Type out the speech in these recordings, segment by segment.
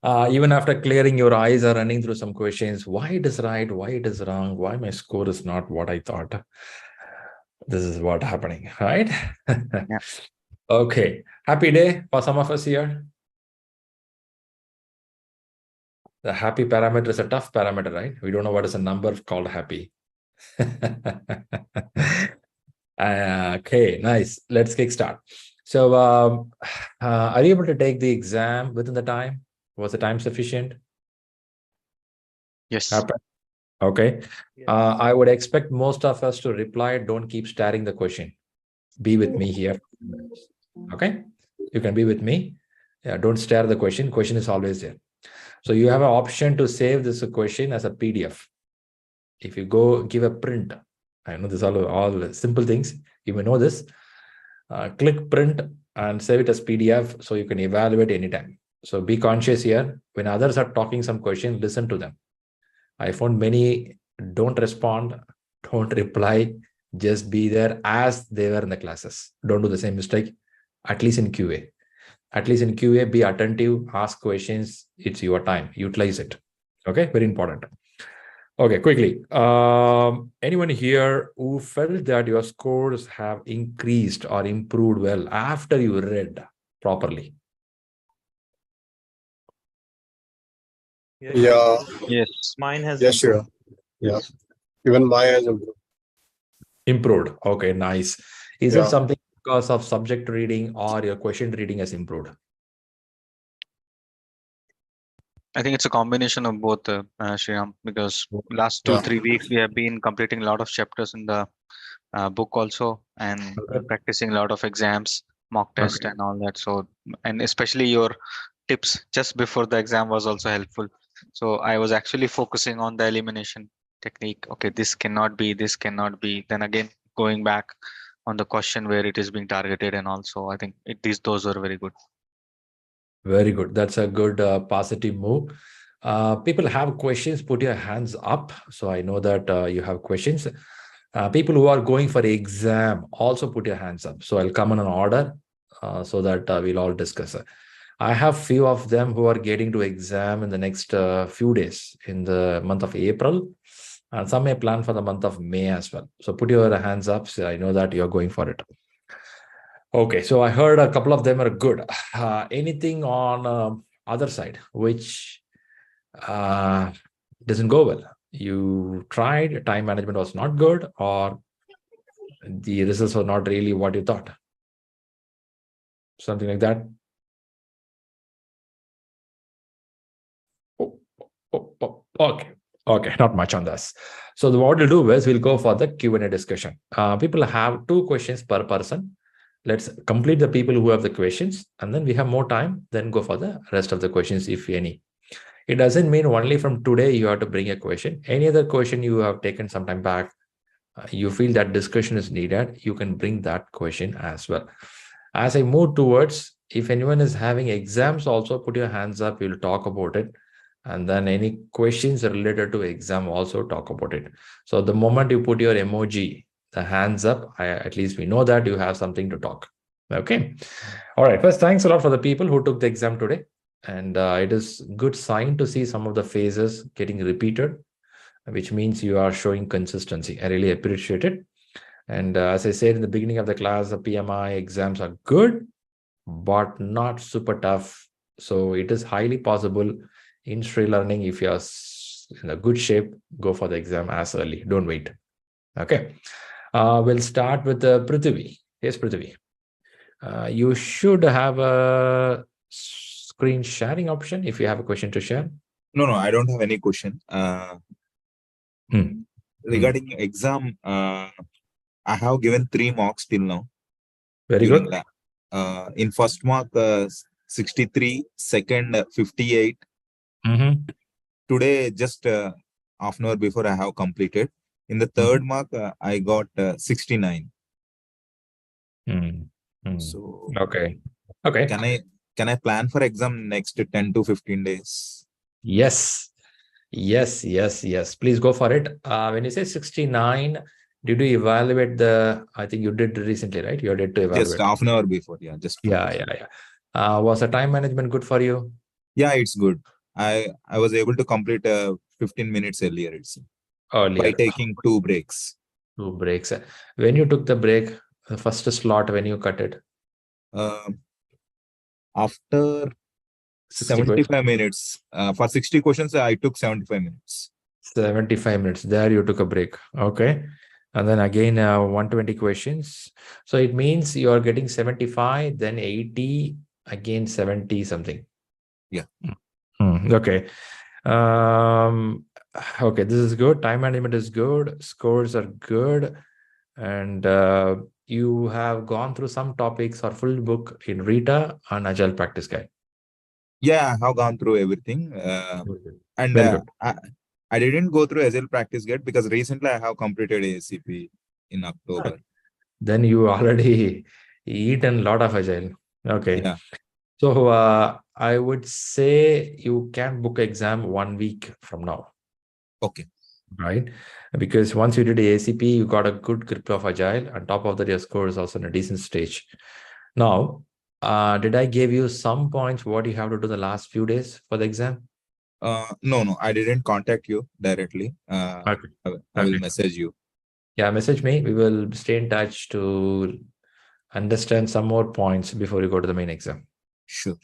Even after clearing, your eyes are running through some questions. Why it is right? Why it is wrong? Why my score is not what I thought? This is what happening, right? Yeah. Okay. Happy day for some of us here. The happy parameter is a tough parameter, right? We don't know what is a number called happy. Okay, nice. Let's kick start. So, are you able to take the exam within the time? Was the time sufficient? Yes. Okay. Yes. I would expect most of us to reply, don't keep staring the question. Be with me here. Okay. You can be with me. Yeah, don't stare the question. Question is always there. So you have an option to save this question as a PDF. If you go give a print, I know this all simple things. You may know this. Click print and save it as PDF so you can evaluate anytime. So be conscious here. When others are talking some question, listen to them. I found many don't respond, don't reply, just be there as they were in the classes. Don't do the same mistake, at least in QA. At least in QA, be attentive, ask questions. It's your time. Utilize it. Okay, very important. Okay, quickly. Anyone here who felt that your scores have increased or improved well after you read properly? Yeah. Yes. Mine has Yes, improved. sure. Yeah. Even my has improved. Improved. Okay, nice. Is it Yeah. something because of subject reading or your question reading has improved? I think it's a combination of both, Sriram, because last Yeah. 2-3 weeks we have been completing a lot of chapters in the book also, and Okay. practicing a lot of exams, mock test, Okay. and all that. So, and especially your tips just before the exam was also helpful. So I was actually focusing on the elimination technique. Okay, this cannot be, this cannot be. Then again, going back on the question where it is being targeted, and also I think those were very good. Very good. That's a good positive move. People have questions, put your hands up. So I know that you have questions. People who are going for exam, also put your hands up. So I'll come in an order so that we'll all discuss. I have few of them who are getting to exam in the next few days in the month of April. And some may plan for the month of May as well. So put your hands up. So I know that you're going for it. Okay, so I heard a couple of them are good. Anything on other side which doesn't go well? You tried, time management was not good, or the results were not really what you thought? Something like that? Okay. Okay, not much on this. So what we'll do is we'll go for the Q&A discussion. People have 2 questions per person. Let's complete the people who have the questions, and then we have more time, then go for the rest of the questions, if any. It doesn't mean only from today you have to bring a question. Any other question you have taken some time back, you feel that discussion is needed, you can bring that question as well. As I move towards, if anyone is having exams also, put your hands up, we'll talk about it. And then any questions related to exam, also talk about it. So the moment you put your emoji, the hands up, at least we know that you have something to talk. Okay. All right. First, thanks a lot for the people who took the exam today. And it is good sign to see some of the phases getting repeated, which means you are showing consistency. I really appreciate it. And as I said in the beginning of the class, the PMI exams are good, but not super tough. So it is highly possible in ShriLearning, if you're in a good shape, go for the exam as early. Don't wait. Okay. We'll start with Prithvi. Yes, Prithvi. You should have a screen sharing option if you have a question to share. No, I don't have any question. Regarding exam, I have given 3 marks till now. Very good. In first mark, 63, second 58. Today, just half an hour before, I have completed. In the third mark, I got 69. So okay. Can I plan for exam next 10 to 15 days? Yes. Please go for it. When you say 69, did you evaluate I think you did recently, right? You did to evaluate. Just half an hour before. Yeah. Yeah. Was the time management good for you? Yeah, it's good. I was able to complete 15 minutes earlier itself by Earlier, taking 2 breaks. 2 breaks. When you took the break, the first slot when you cut it, Uh, after 60 questions. 75 minutes, for 60 questions, I took 75 minutes. 75 minutes. There you took a break. Okay. And then again, 120 questions. So it means you are getting 75, then 80, again 70 something. Yeah. Okay. Okay, this is good. Time management is good. Scores are good. And you have gone through some topics or full book in Rita and Agile Practice Guide. Yeah, I have gone through everything. And Very good. I didn't go through Agile Practice Guide because recently I have completed ACP in October. Then you already eaten a lot of Agile. Okay. Yeah. So I would say you can book exam 1 week from now. Okay. Right? Because once you did ACP, you got a good grip of Agile. On top of that, your score is also in a decent stage. Now, did I give you some points what you have to do the last few days for the exam? No, I didn't contact you directly. Okay. I will message you. Yeah, message me. We will stay in touch to understand some more points before you go to the main exam. Sure.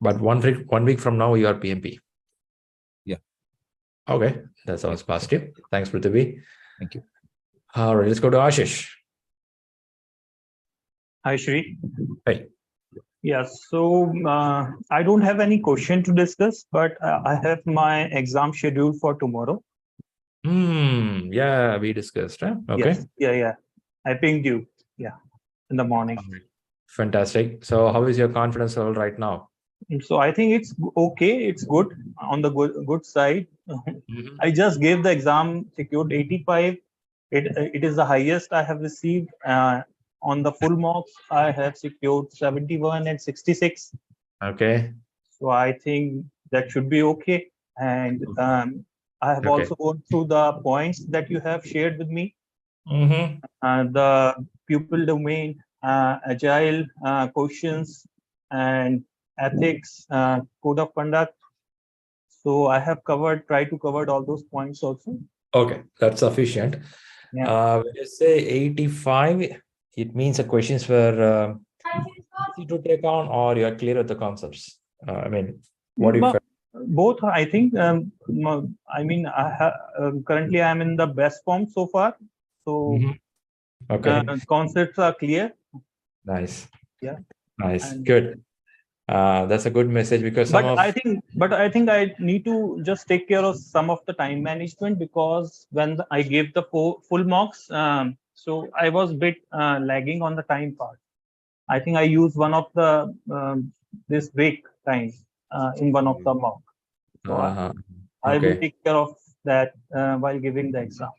But 1 week from now, you are PMP. Yeah. Okay, that sounds positive. Thanks, Prithvi. Thank you. All right, let's go to Ashish. Hi, Shri. Hey. Yeah, so I don't have any question to discuss, but I have my exam scheduled for tomorrow. Yeah, we discussed, huh? Okay. Yes. Yeah. I pinged you. Yeah, in the morning. Fantastic. So how is your confidence level right now? So I think it's okay. It's good on the good side. I just gave the exam, secured 85. It is the highest I have received. On the full marks, I have secured 71 and 66. Okay. So I think that should be okay. And I have also gone through the points that you have shared with me. The pupil domain, agile questions, and ethics, code of conduct. So I have tried to cover all those points also. Okay, that's sufficient. Yeah. When you say 85, it means the questions were easy to take on, or you are clear with the concepts. I mean, what do you feel? Both, I think. I mean, currently I'm in the best form so far. So okay, concepts are clear. nice. Yeah. Nice. Good. That's a good message because I think I need to just take care of some of the time management, because when I gave the full marks, so I was a bit lagging on the time part. I think I used one of the this break time in one of the mock. So I will take care of that while giving the exam.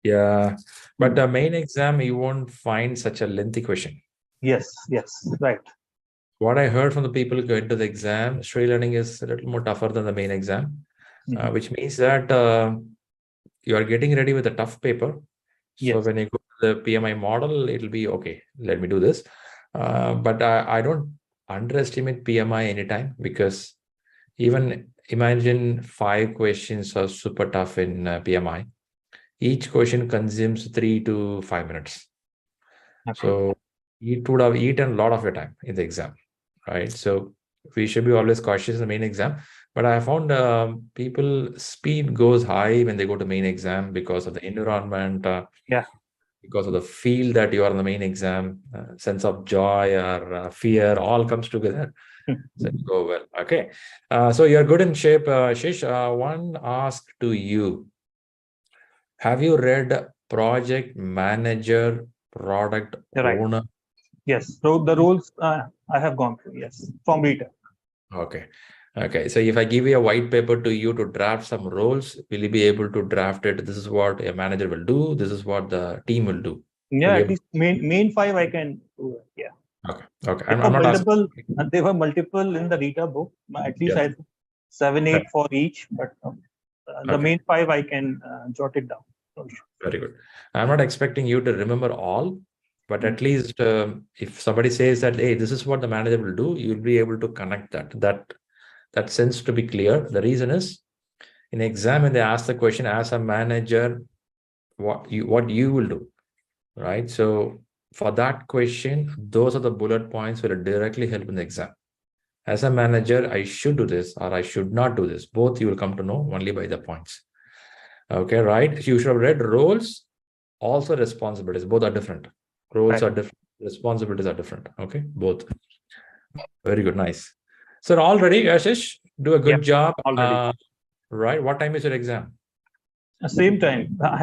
Yeah, but the main exam, you won't find such a lengthy question. Yes, right. What I heard from the people going to the exam, ShriLearning is a little more tougher than the main exam, which means that you are getting ready with a tough paper. So when you go to the PMI model, it'll be okay. Let me do this. But I don't underestimate PMI anytime, because even imagine 5 questions are super tough in PMI. Each question consumes 3 to 5 minutes. So it would have eaten a lot of your time in the exam, right? So we should be always cautious in the main exam. But I found people speed goes high when they go to main exam because of the environment, because of the field that you are in the main exam, sense of joy or fear, all comes together. So you go well. Okay. So you're good in shape, Shish. One ask to you. Have you read Project Manager, Product Owner? Yes. So the rules I have gone through. Yes, from Rita. Okay. So if I give you a white paper to you to draft some roles, will you be able to draft it? This is what a manager will do. This is what the team will do. Yeah, at least main 5 I can do it. Yeah. Okay. I'm not multiple. There were multiple in the Rita book. At least I 7, 8 for each, but the main 5 I can jot it down. Very good. I'm not expecting you to remember all, but at least if somebody says that, hey, this is what the manager will do, you'll be able to connect that. That seems to be clear. The reason is, in exam, when they ask the question as a manager, what you will do, right? So for that question, those are the bullet points will directly help in the exam. As a manager, I should do this or I should not do this. Both you will come to know only by the points. Okay, right? You should have read roles, also responsibilities. Both are different. Roles are different. Responsibilities are different. Okay, both. Very good. Nice. So already, Ashish, do a good job. Already. Right. What time is your exam? Same time. I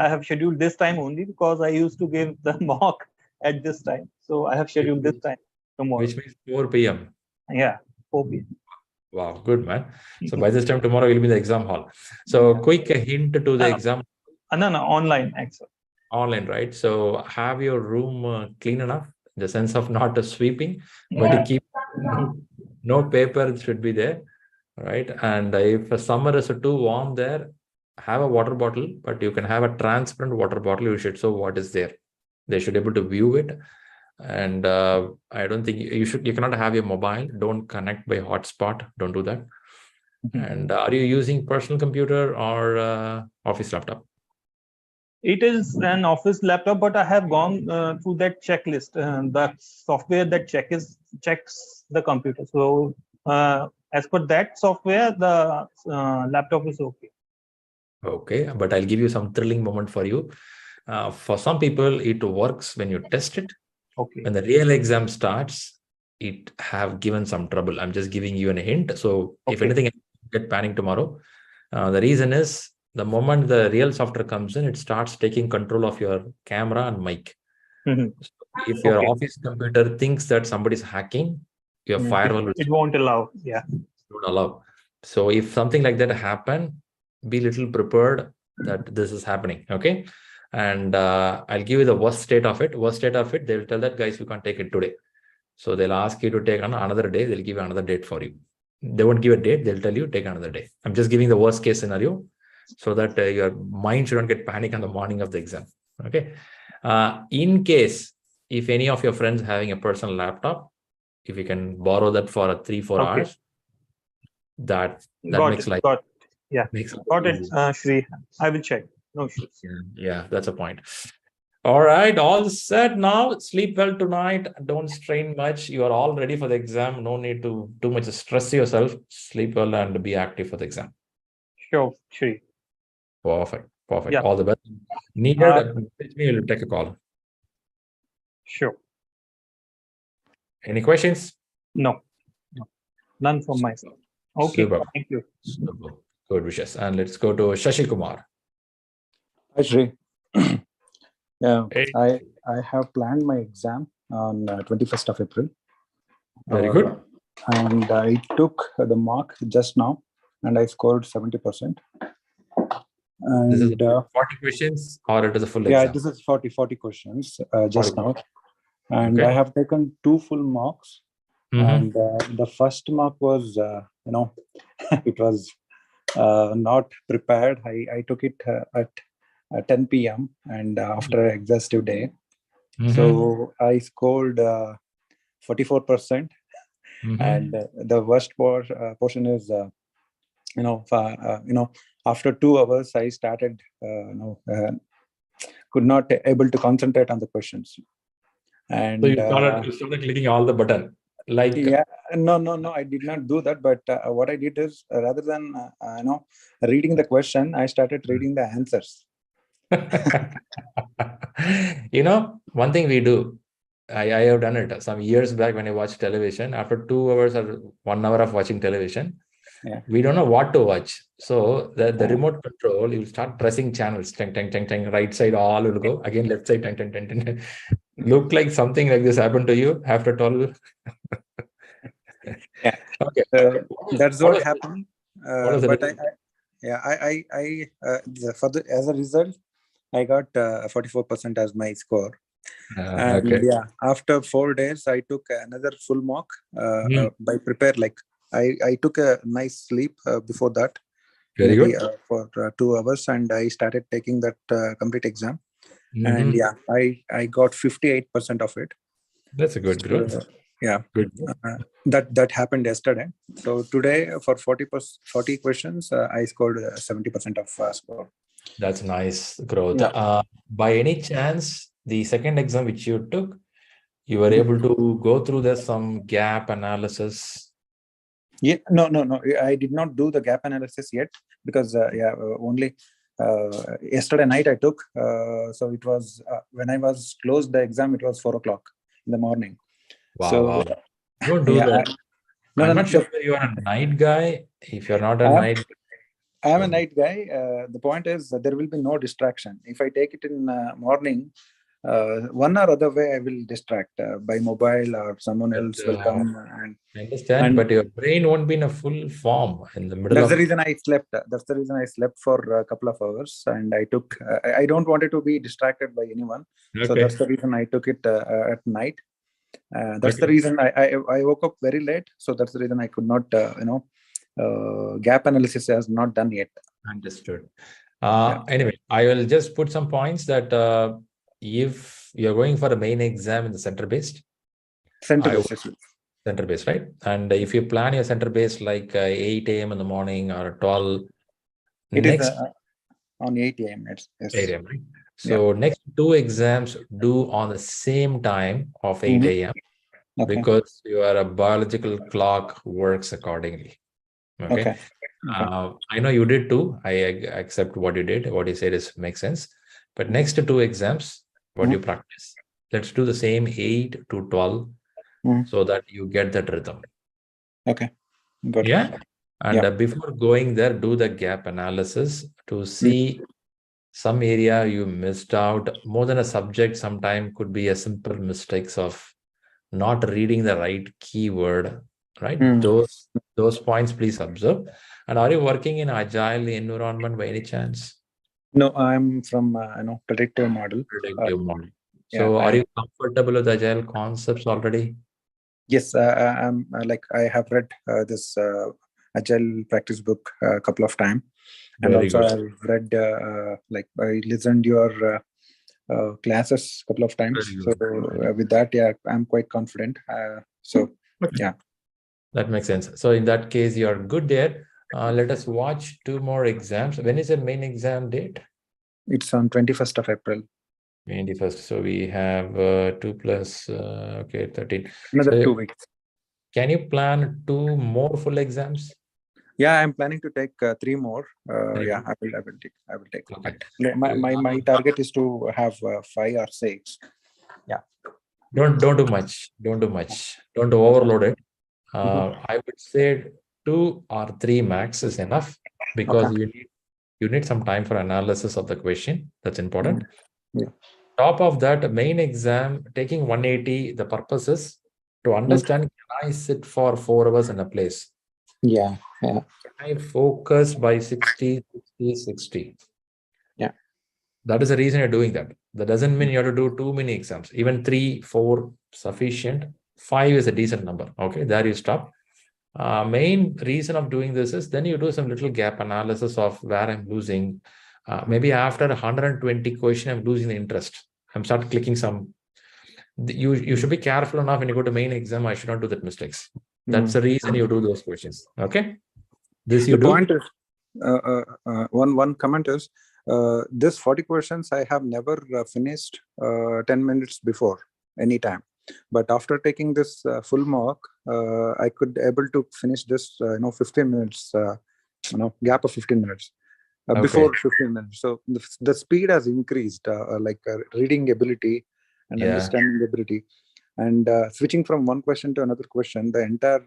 have scheduled this time only because I used to give the mock at this time. So I have scheduled this time tomorrow. Which means 4 p.m. Yeah, 4 p.m. Wow, good man. So by this time tomorrow you'll be in the exam hall. So quick hint to the exam. No, online, actually. Online, right? So have your room clean enough, in the sense of not sweeping, but you keep no paper should be there, right? And if a summer is too warm there, have a water bottle, but you can have a transparent water bottle. You should show what is there. They should be able to view it. And I don't think you cannot have your mobile. Don't connect by hotspot. Don't do that. And are you using personal computer or office laptop? It is an office laptop, but I have gone through that checklist. The software that checks the computer. So as per that software, the laptop is okay. Okay, but I'll give you some thrilling moment for you. For some people, it works when you test it. Okay. When the real exam starts, it have given some trouble. I'm just giving you a hint. So if anything, get panic tomorrow. The reason is the moment the real software comes in, it starts taking control of your camera and mic. So if your office computer thinks that somebody's hacking, your firewall it won't allow. Yeah. Won't allow. So if something like that happen, be little prepared that this is happening. Okay. And I'll give you the worst state of it. Worst state of it, they'll tell that, guys, we can't take it today. So they'll ask you to take on another day. They'll give you another date for you. They won't give a date. They'll tell you take another day. I'm just giving the worst case scenario so that your mind shouldn't get panic on the morning of the exam. Okay. In case, if any of your friends having a personal laptop, if you can borrow that for 3-4 hours, that makes life. Got it. Yeah. Got it, easy. Shri. I will check. No issues. Yeah, that's a point. All right, all set now. Sleep well tonight. Don't strain much. You are all ready for the exam. No need to too much stress yourself. Sleep well and be active for the exam. Sure, Shri. Perfect. Yeah. All the best. Needed, message me, you'll take a call. Sure. Any questions? No. None from my side. Okay. Super. Thank you. Super. Good wishes. And let's go to Shashi Kumar. Hi, Shri. Yeah, Hey. I have planned my exam on 21st of April. Very good. And I took the mark just now and I scored 70%. And This is 40 questions or it is a full exam? Yeah, this is 40 questions just 40. now. And I have taken 2 full marks. And the first mark was, it was not prepared. I took it at 10 p.m. and after an exhaustive day. So I scored 44%. And the worst portion is, after 2 hours, I started, could not able to concentrate on the questions. And so you started clicking all the button. Like no, I did not do that. But what I did is rather than reading the question, I started reading the answers. One thing we do, I have done it some years back when I watched television. After 2 hours or 1 hour of watching television, we don't know what to watch. So the remote control, you start pressing channels, tang, tang, tang, tang, right side, all will go. Again, left side, tang, tang, tang, tang. Look like something like this happened to you after 12. Yeah. Okay. That's what happened. But as a result, I got 44% as my score. And after 4 days, I took another full mock by prepare. Like I took a nice sleep before that. Very good. For 2 hours, and I started taking that complete exam. And I got 58% of it. That's a good growth. Yeah. Good. That happened yesterday. So today for 40 questions, I scored 70% of score. That's nice growth. Yeah. By any chance, the second exam which you took, you were able to go through the some gap analysis? Yeah, no. I did not do the gap analysis yet because only yesterday night I took. So it was when I was closed the exam, it was 4 o'clock in the morning. Wow, So wow. Don't do yeah, that. no, I'm no, not sure whether you are a night guy. If you're not a I'm- night, I am a night guy. The point is that there will be no distraction. If I take it in morning, one or other way I will distract by mobile or someone but, else will come I understand, and but your brain won't be in a full form in the middle that's of. the reason I slept. That's the reason I slept for a couple of hours, and I took. I don't want it to be distracted by anyone, so Okay. that's the reason I took it at night. That's the Okay. reason I woke up very late, so that's the reason I could not. Gap analysis has not done yet. Understood. Yeah. Anyway, I will just put some points that if you're going for a main exam in the center-based, Center I- basis. center-based, right? And if you plan your center-based like 8 a.m. in the morning or 12, It next is on 8 a.m. Yes. 8 a.m., right? So next two exams do on the same time of 8 Mhm. a.m. Okay. because your biological clock works accordingly. Okay. I know you did too. I accept what you did. What you said is makes sense. But next two exams, what you practice, let's do the same 8 to 12 so that you get that rhythm. Okay. Good. Yeah. And before going there, do the gap analysis to see some area you missed out. More than a subject, sometime could be a simple mistakes of not reading the right keyword, right? Those points, please observe. And are you working in agile environment by any chance? No, I'm from predictive model. Predictive model. yeah, So I are have- you comfortable with agile concepts already? Yes, I'm I have read this agile practice book a couple of times, and Very also good. I've read I listened your classes a couple of times. Very So good. with that, yeah, I'm quite confident. So Okay. yeah, That makes sense. So in that case, you're good there. Let us watch two more exams. When is the main exam date? it's on 21st of April. 21st. So we have 2 plus, 13. Another So 2 weeks. can you plan 2 more full exams? Yeah, I'm planning to take 3 more. Three Yeah, more. I will take. Okay. My target is to have 5 or 6. Yeah. Don't do much. Don't do much. Don't overload it. I would say 2 or 3 max is enough because Okay. you need some time for analysis of the question. That's important. Yeah. Top of that, main exam, taking 180, the purpose is to understand, can I sit for 4 hours in a place? Yeah. Can I focus by 60, 60, 60? Yeah. That is the reason you're doing that. That doesn't mean you have to do too many exams. Even 3, 4 sufficient. 5 is a decent number. Okay, there you stop. Main reason of doing this is then you do some little gap analysis of where I'm losing. Maybe after 120 question, I'm losing the interest. I'm start clicking some. You should be careful enough when you go to main exam. I should not do that mistakes. That's the reason you do those questions. Okay, this you The do. point is, one comment is, this 40 questions I have never finished 10 minutes before any time. But after taking this full mock, I could able to finish this 15 minutes, gap of 15 minutes. Before 15 minutes. So the speed has increased, reading ability and understanding ability. And switching from one question to another question, the entire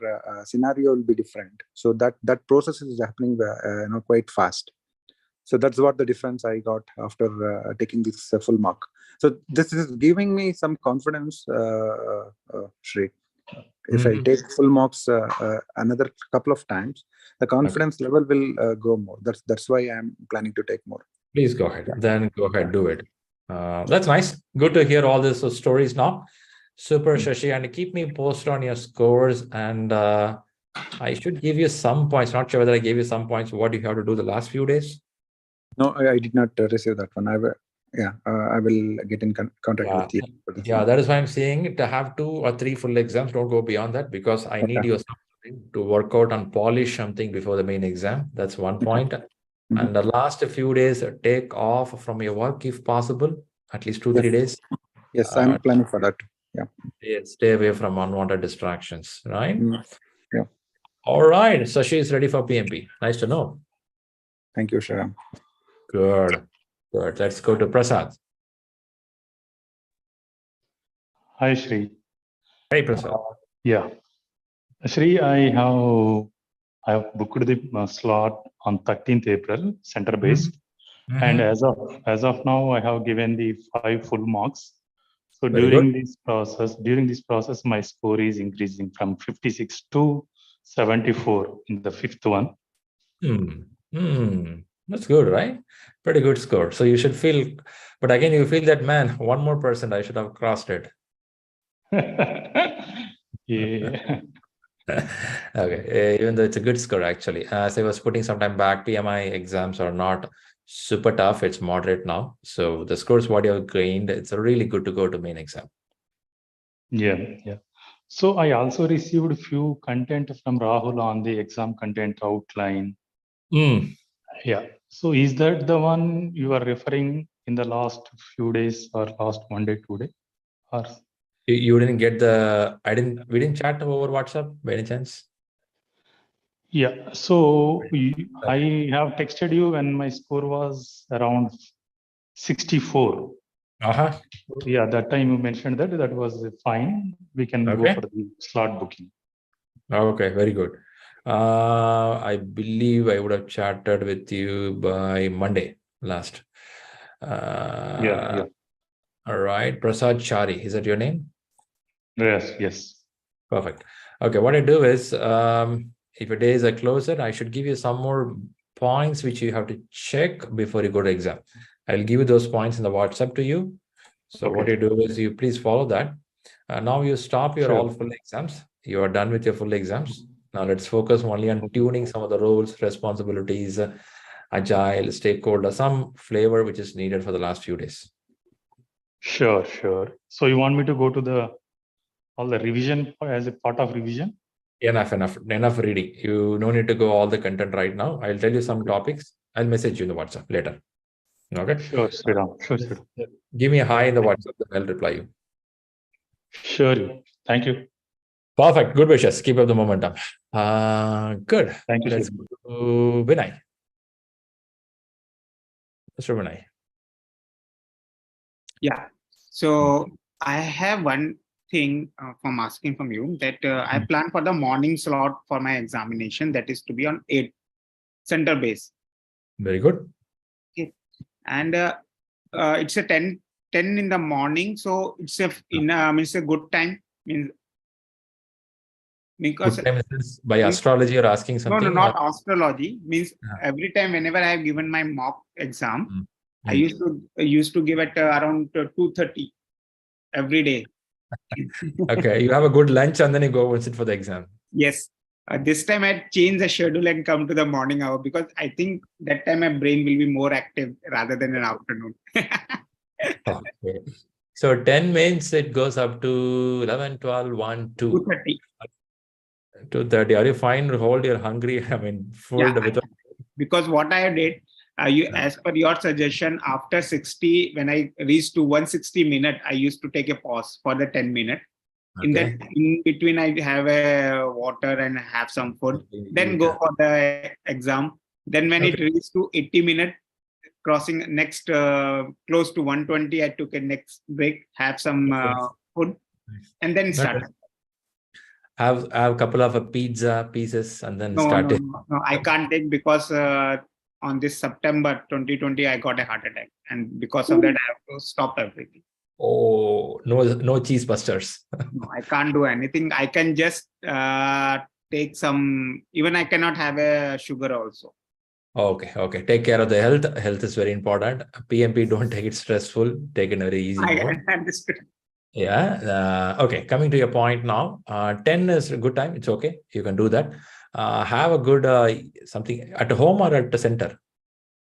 scenario will be different. So that process is happening quite fast. So that's what the difference I got after taking this full mark. So this is giving me some confidence, Shri. If I take full marks another couple of times, the confidence level will go more. That's why I'm planning to take more. Please go ahead. Then go ahead, do it. That's nice. Good to hear all these stories now. Super, Shashi, and keep me posted on your scores. And I should give you some points. Not sure whether I gave you some points. What you have to do the last few days. No, I did not receive that one. yeah, I will get in contact Yeah. with you. For the Yeah, that is why I'm saying to have 2 or 3 full exams. Don't go beyond that because I need Okay. your something to work out and polish something before the main exam. That's one point. Mhm. And the last few days, take off from your work if possible, at least 2, Yes. 3 days. Yes, I'm planning for that. Yeah. Stay away from unwanted distractions, right? Mm. Yeah. All right. Sashi is ready for PMP. Nice to know. Thank you, Shriram. Good. Good. Let's go to Prasad. Hi, Shri. Hey, Prasad. Yeah, Shri, I have booked the slot on 13th April, center based, and as of now, I have given the 5 full marks. So Very during this process, my score is increasing from 56 to 74 in the 5th one. That's good, right? Pretty good score. So you should feel, but again, you feel that, man, 1% more, I should have crossed it. Yeah. Okay, even though it's a good score, actually. As I was putting some time back, PMI exams are not super tough. It's moderate now. So the scores, what you have gained, it's really good to go to main exam. Yeah. So I also received few content from Rahul on the exam content outline. Yeah. So is that the one you are referring in the last few days or last 1 day, 2 day? Or You didn't get we didn't chat over WhatsApp by any chance? yeah. So I have texted you when my score was around 64. Yeah, that time you mentioned that was fine. We can go for the slot booking. Okay, very good. I believe I would have chatted with you by Monday last. Yeah. All right, Prasad Chari, is that your name? Yes. Perfect. Okay, what I do is, if your days are closer, I should give you some more points which you have to check before you go to exam. I'll give you those points in the WhatsApp to you. So what you do is you please follow that. Now you stop your all full exams. You are done with your full exams. Now let's focus only on tuning some of the roles, responsibilities, agile, stakeholder, some flavor which is needed for the last few days. Sure. So you want me to go to all the revision as a part of revision? Enough reading. You no need to go all the content right now. I'll tell you some topics. I'll message you in the WhatsApp later. Okay. Sure, Sriram. Sure. Give me a hi in the WhatsApp, then I'll reply you. Sure. Thank you. Perfect. Good wishes. Keep up the momentum. Good. Thank you. Let's go to Vinay. Mr. Vinay. Yeah. So I have one thing from asking from you that I plan for the morning slot for my examination, that is to be on 8 center base. Very good. Okay. And it's a 10 in the morning. So it's it's a good time. Means because good time by astrology you're asking something? No, not astrology. Means every time whenever I have given my mock exam, I used to give it around 2:30 every day. Okay, you have a good lunch and then you go and sit for the exam. Yes. This time I changed the schedule and come to the morning hour because I think that time my brain will be more active rather than an afternoon. Okay. So 10 means it goes up to 11, 12, 1, 2. 2:30. 2:30. Are you fine? Hold, you're hungry. I mean, food without... Because what I did, as per your suggestion, after 60, when I reached to 160 minute, I used to take a pause for the 10 minute. Okay. In between, I have a water and have some food, then go for the exam. Then when it reached to 80 minutes, crossing next close to 120, I took a next break, have some food, and then start. Have a couple of pizza pieces and then start it. No, I can't take because on this September 2020, I got a heart attack, and because of that, I have to stop everything. Oh, no cheese busters. No, I can't do anything. I can just take some, even I cannot have a sugar also. Okay. Take care of the health. Health is very important. PMP, don't take it stressful. Take it very easy. I understood. Yeah. Okay. Coming to your point now, 10 is a good time. It's okay. You can do that. Have a good something at home or at the center?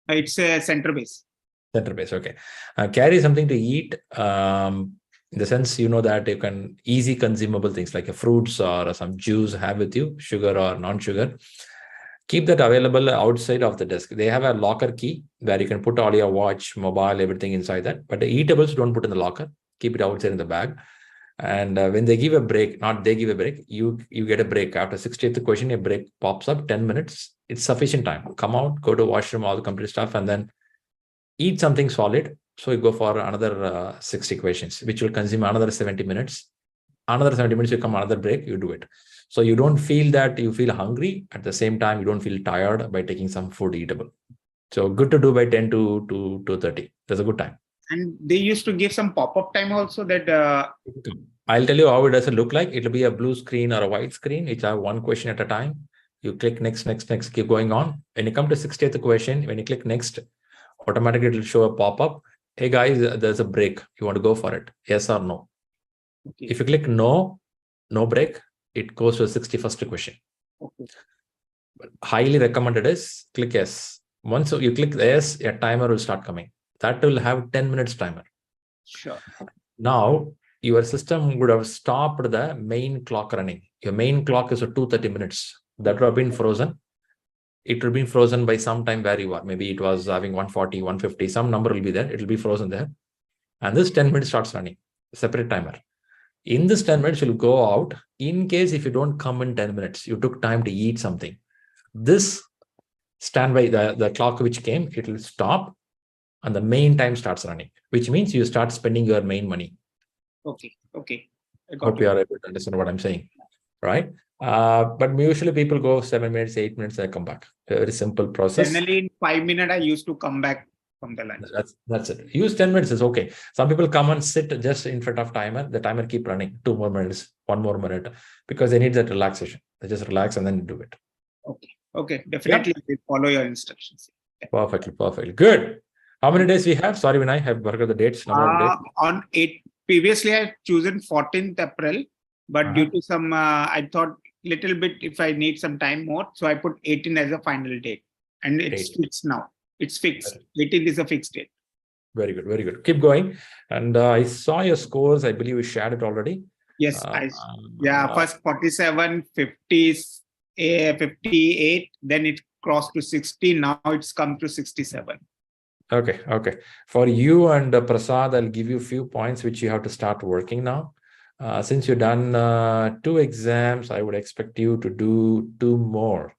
It's a center base. Center base. Okay. Carry something to eat. In the sense, you know that you can easy consumable things like a fruits or some juice have with you, sugar or non-sugar. Keep that available outside of the desk. They have a locker key where you can put all your watch, mobile, everything inside that. But the eatables don't put in the locker. Keep it outside in the bag. And when they give a break, not they give a break, you get a break. After 60th question, a break pops up, 10 minutes. It's sufficient time. Come out, go to washroom, all the complete stuff, and then eat something solid. So you go for another 60 questions, which will consume another 70 minutes. Another 70 minutes, you come another break, you do it. So you don't feel that you feel hungry. At the same time, you don't feel tired by taking some food eatable. So good to do by 10 to 2:30. That's a good time. And they used to give some pop-up time also that. I'll tell you how it does look like. It'll be a blue screen or a white screen. It's have one question at a time. You click next, keep going on. When you come to 60th question, when you click next, automatically it will show a pop-up. Hey guys, there's a break. You want to go for it? Yes or no? Okay. If you click no break, it goes to the 61st question. Okay. Highly recommended is click yes. Once you click yes, a timer will start coming. That will have 10 minutes timer. Sure. Now, your system would have stopped the main clock running. Your main clock is 230 minutes. That would have been frozen. It will be frozen by some time where you are. Maybe it was having 140, 150, some number will be there. It will be frozen there. And this 10 minutes starts running, separate timer. In this 10 minutes, you'll go out. In case if you don't come in 10 minutes, you took time to eat something. This standby, the clock which came, it will stop and the main time starts running, which means you start spending your main money. Okay. I got Hope you are able to understand what I'm saying, right? But usually people go 7 minutes, 8 minutes, they come back. A very simple process. Generally, in 5 minutes, I used to come back from the lunch. That's it. Use 10 minutes is okay. Some people come and sit just in front of timer. The timer keep running 2 more minutes, 1 more minute, because they need that relaxation. They just relax and then do it. Okay. Definitely we'll follow your instructions. Perfectly. Good. How many days we have? Sorry, when I have forgot the dates. On 8, previously I chosen 14th April, but due to some, I thought little bit if I need some time more, so I put 18 as a final date, and it's fixed now. It's fixed. 18 is a fixed date. Very good. Keep going. And I saw your scores. I believe you shared it already. Yes, first 47, 50, 58, then it crossed to 60. Now it's come to 67. Okay. For you and Prasad, I'll give you a few points which you have to start working now. Since you've done 2 exams, I would expect you to do 2 more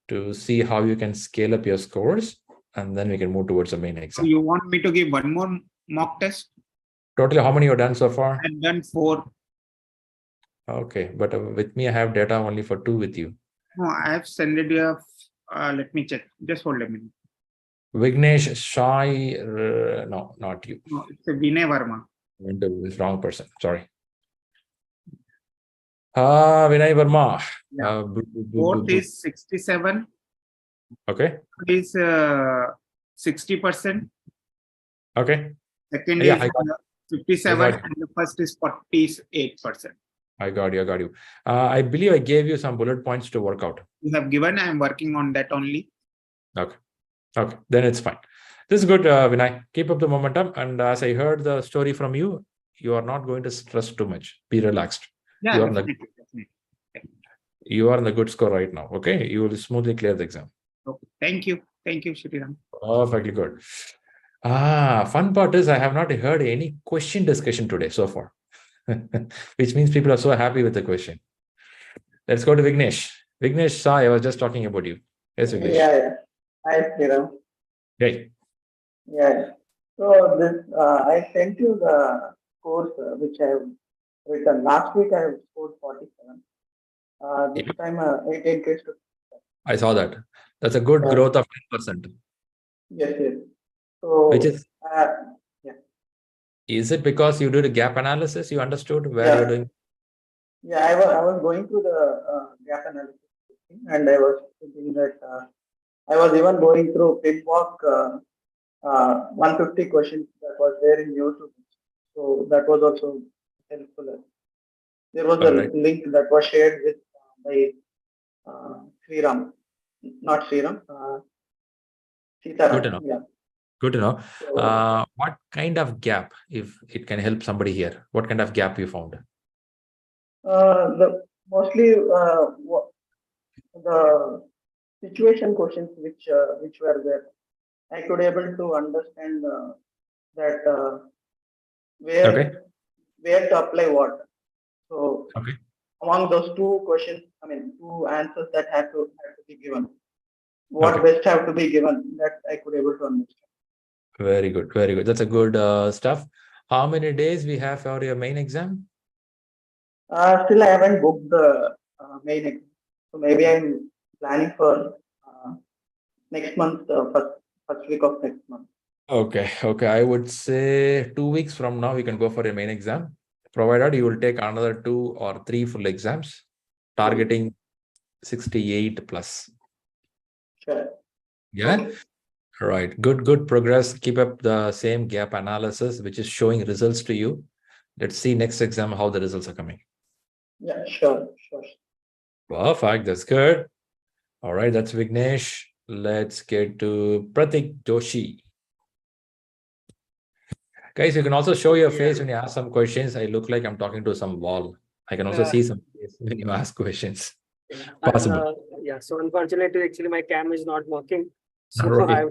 to see how you can scale up your scores, and then we can move towards the main exam. So you want me to give 1 more mock test? Totally, how many you've done so far? I've done 4. Okay, but with me, I have data only for 2 with you. No, I have sent it you. Let me check. Just hold a minute. Vignesh, Shai, no, not you. No, it's a Vinay Verma. It's wrong person. Sorry. Vinay Verma. Yeah. 4th is 67. Okay. Is 60%. Okay. Second is 57, and the first is 48%. I got you. I believe I gave you some bullet points to work out. You have given. I am working on that only. Okay, then it's fine. This is good, Vinay. Keep up the momentum. And as I heard the story from you, you are not going to stress too much. Be relaxed. Yeah, definitely. You are in the good score right now. Okay, you will smoothly clear the exam. Okay. Thank you, ShriRearning. Perfectly good. Fun part is I have not heard any question discussion today so far, which means people are so happy with the question. Let's go to Vignesh. Vignesh, I was just talking about you. Yes, Vignesh. Yeah. Hi, Kiran. Hey. Yeah. So this, I sent you the course which I have written. Last week I have scored 47. This time it increased to. I saw that. That's a good growth of 10%. Yes. So which is yeah. Is it because you did a gap analysis? You understood where you're doing? Yeah, I was going through the gap analysis and I was thinking that I was even going through Pitwalk 150 questions that was there in YouTube. So that was also helpful. There was a link that was shared with by Sriram, not Sriram, Sitaram. Yeah. Good to know. What kind of gap, if it can help somebody here, what kind of gap you found? Mostly the situation questions which were there. I could able to understand that where to apply what. So among those two questions, I mean two answers that had to be given, what best have to be given, that I could able to understand. Very good, very good. That's a good stuff. How many days we have for your main exam? Still I haven't booked the main exam, so maybe I'm planning for next month, first week of next month. Okay. I would say 2 weeks from now, we can go for a main exam, provided you will take another 2 or 3 full exams, targeting 68 plus. Sure. Yeah. Right. Good progress. Keep up the same gap analysis, which is showing results to you. Let's see next exam how the results are coming. Yeah, sure. Perfect. That's good. All right. That's Vignesh. Let's get to Pratik Doshi. Guys, you can also show your face when you ask some questions. I look like I'm talking to some wall. I can also see some face when you ask questions. Possible. So unfortunately, actually, my cam is not working. So Right.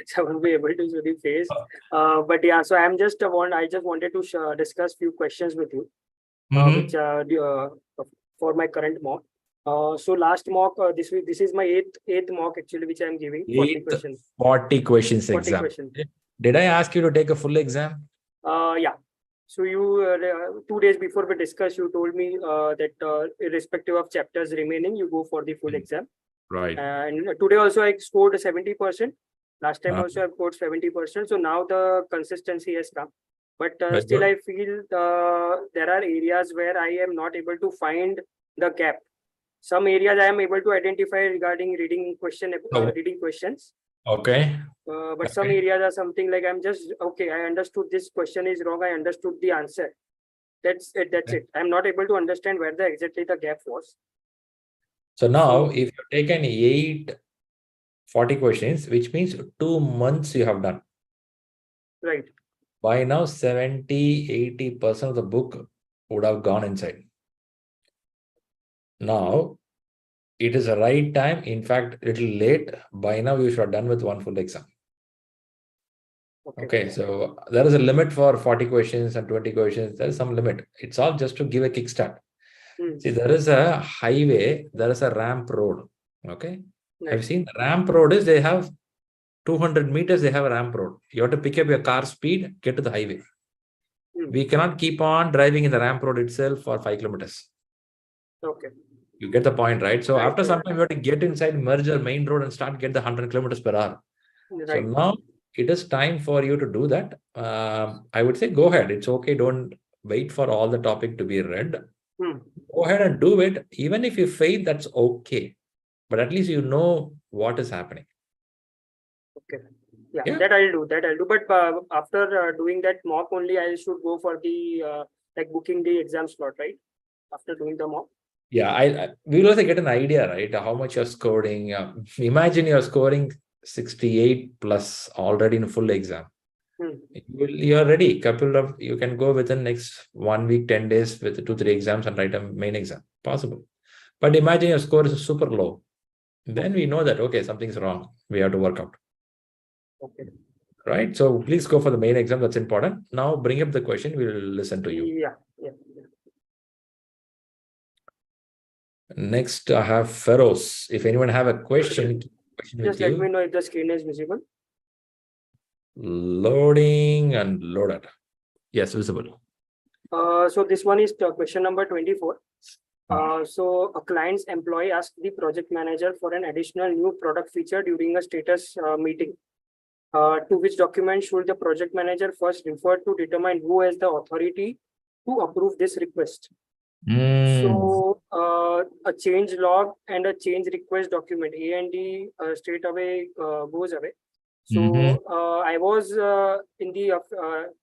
so I won't be able to show the face. But yeah, so I just wanted to discuss few questions with you, which for my current mock. So last mock, this is my eighth mock actually, which I'm giving 40 questions. 40 questions 40 exam. questions. Did I ask you to take a full exam? Yeah. So you 2 days before we discussed, you told me that irrespective of chapters remaining, you go for the full exam. Right. And today also I scored 70%. Last time also I scored 70%. So now the consistency has come. But still I feel there are areas where I am not able to find the gap. Some areas I am able to identify regarding reading questions. Okay. But some areas are something like I'm just, okay, I understood this question is wrong. I understood the answer. That's it. I'm not able to understand where exactly the gap was. So now if you've taken 40 questions, which means 2 months you have done. Right. By now, 70-80% of the book would have gone inside. Now, it is the right time. In fact, a little late. By now, you should have done with 1 full exam. Okay, so there is a limit for 40 questions and 20 questions. There is some limit. It's all just to give a kickstart. See, there is a highway, there is a ramp road. Okay. I've seen the ramp road is they have 200 meters, they have a ramp road. You have to pick up your car speed, get to the highway. We cannot keep on driving in the ramp road itself for 5 kilometers. Okay. You get the point, right? So after some time, you have to get inside, merge your main road and start get the 100 kilometers per hour. Right. So now it is time for you to do that. I would say go ahead. It's okay. Don't wait for all the topic to be read. Go ahead and do it. Even if you fail, that's okay. But at least you know what is happening. Okay. Yeah. That I'll do. But after doing that mock only, I should go for the like booking the exam slot, right? After doing the mock. Yeah, we will also get an idea, right? How much you're scoring. Imagine you're scoring 68 plus already in a full exam. You're ready. You can go within next 1 week, 10 days with 2-3 exams and write a main exam. Possible. But imagine your score is super low. Then we know that, okay, something's wrong. We have to work out. Okay. Right. So please go for the main exam. That's important. Now bring up the question. We'll listen to you. Yeah. Next, I have Feroz. If anyone have a question just let me know if the screen is visible. Loading and loaded. Yes, visible. So this one is question number 24. So a client's employee asked the project manager for an additional new product feature during a status meeting. To which document should the project manager first refer to determine who has the authority to approve this request? So a change log and a change request document, A&D straight away goes away. So I was in the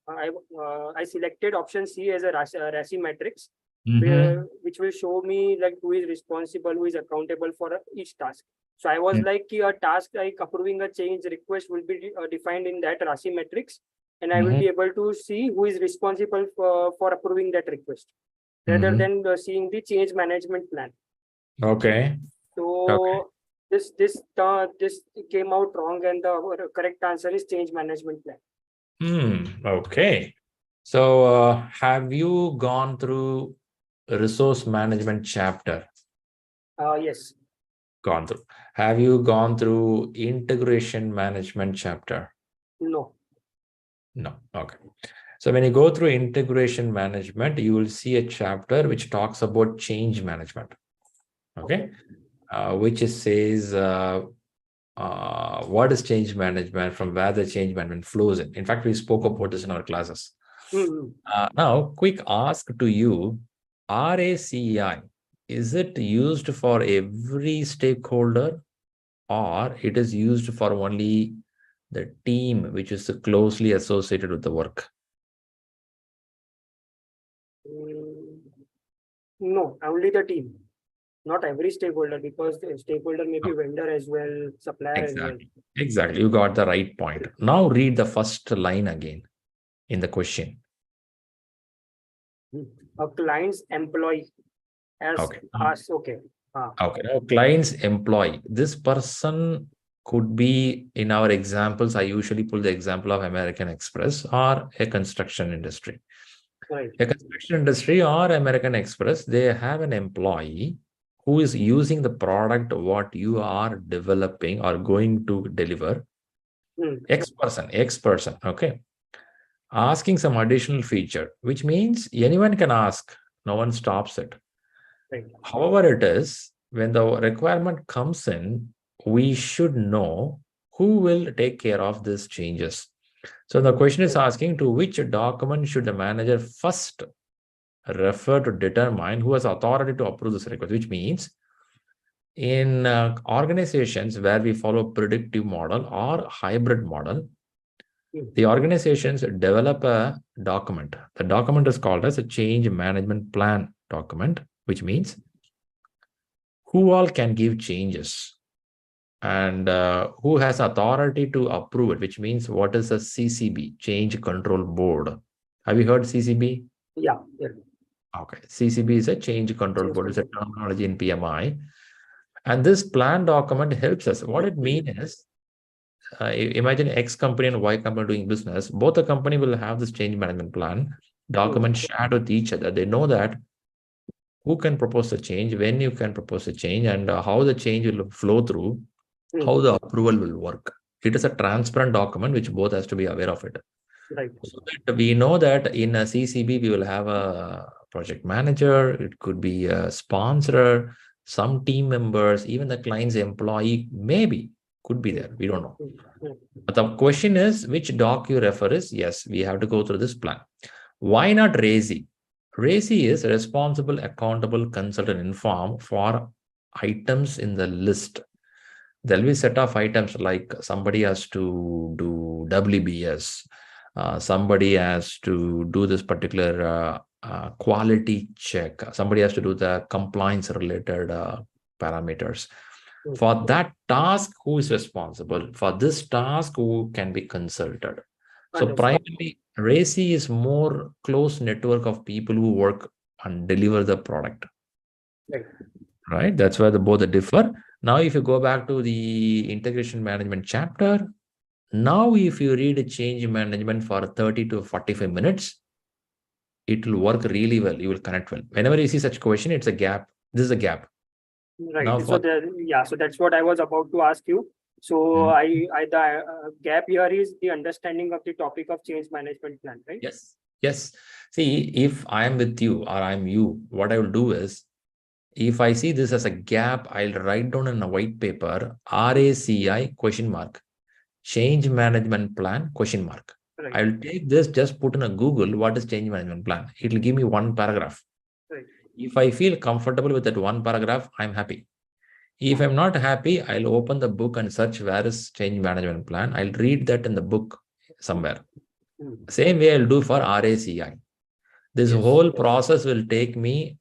I selected option C as a RACI matrix. which will show me like who is responsible, who is accountable for each task. So I was like, a task like approving a change request will be defined in that Rasi matrix, and I will be able to see who is responsible for approving that request, rather than seeing the change management plan. Okay. So this came out wrong, and the correct answer is change management plan. Okay. So have you gone through resource management chapter? Yes. Gone through. Have you gone through integration management chapter? No. No. Okay. So when you go through integration management, you will see a chapter which talks about change management. Okay. Which says what is change management, from where the change management flows in. In fact, we spoke about this in our classes. Now, quick ask to you, RACI, is it used for every stakeholder, or it is used for only the team which is closely associated with the work? No, only the team. Not every stakeholder, because the stakeholder may be vendor as well, supplier as well. Exactly. You got the right point. Now read the first line again in the question. A client's employee has asked, okay. Okay. Now client's employee. This person could be, in our examples, I usually pull the example of American Express or a construction industry. Right. A construction industry or American Express, they have an employee who is using the product what you are developing or going to deliver. X person, okay, asking some additional feature, which means anyone can ask, no one stops it. Right. However it is, when the requirement comes in, we should know who will take care of these changes. So the question is asking, to which document should the manager first refer to determine who has authority to approve this request, which means in organizations where we follow predictive model or hybrid model, the organizations develop a document. The document is called as a change management plan document, which means who all can give changes and who has authority to approve it, which means what is a CCB, change control board. Have you heard CCB? Yeah. Okay. CCB is a change control board. It's a terminology in PMI. And this plan document helps us. What it means is, imagine X company and Y company doing business. Both the company will have this change management plan document shared with each other. They know that who can propose the change, when you can propose a change, and how the change will flow through, how the approval will work. It is a transparent document which both has to be aware of it. Right. So that we know that in a CCB, we will have a project manager, it could be a sponsor, some team members, even the client's employee, maybe could be there. We don't know. But the question is, which doc you refer is, yes, we have to go through this plan. Why not RACI? RACI is responsible, accountable, consultant, inform for items in the list. There'll be a set of items like somebody has to do WBS. Somebody has to do this particular quality check. Somebody has to do the compliance related parameters. For that task, who is responsible? For this task, who can be consulted? So primarily, RACI is more close network of people who work and deliver the product. Right? That's where both differ. Now, if you go back to the integration management chapter, now if you read a change management for 30 to 45 minutes, it will work really well. You will connect well. Whenever you see such question, it's a gap. This is a gap. Right. Now so that's what I was about to ask you. So the gap here is the understanding of the topic of change management plan, right? Yes. Yes. See, if I am with you or I'm you, what I will do is, if I see this as a gap, I'll write down in a white paper, RACI question mark, change management plan question mark. Right. I'll take this, just put in a Google, what is change management plan? It will give me one paragraph. Right. If I feel comfortable with that one paragraph, I'm happy. If I'm not happy, I'll open the book and search where is change management plan. I'll read that in the book somewhere. Same way I'll do for RACI. This Yes. whole process will take me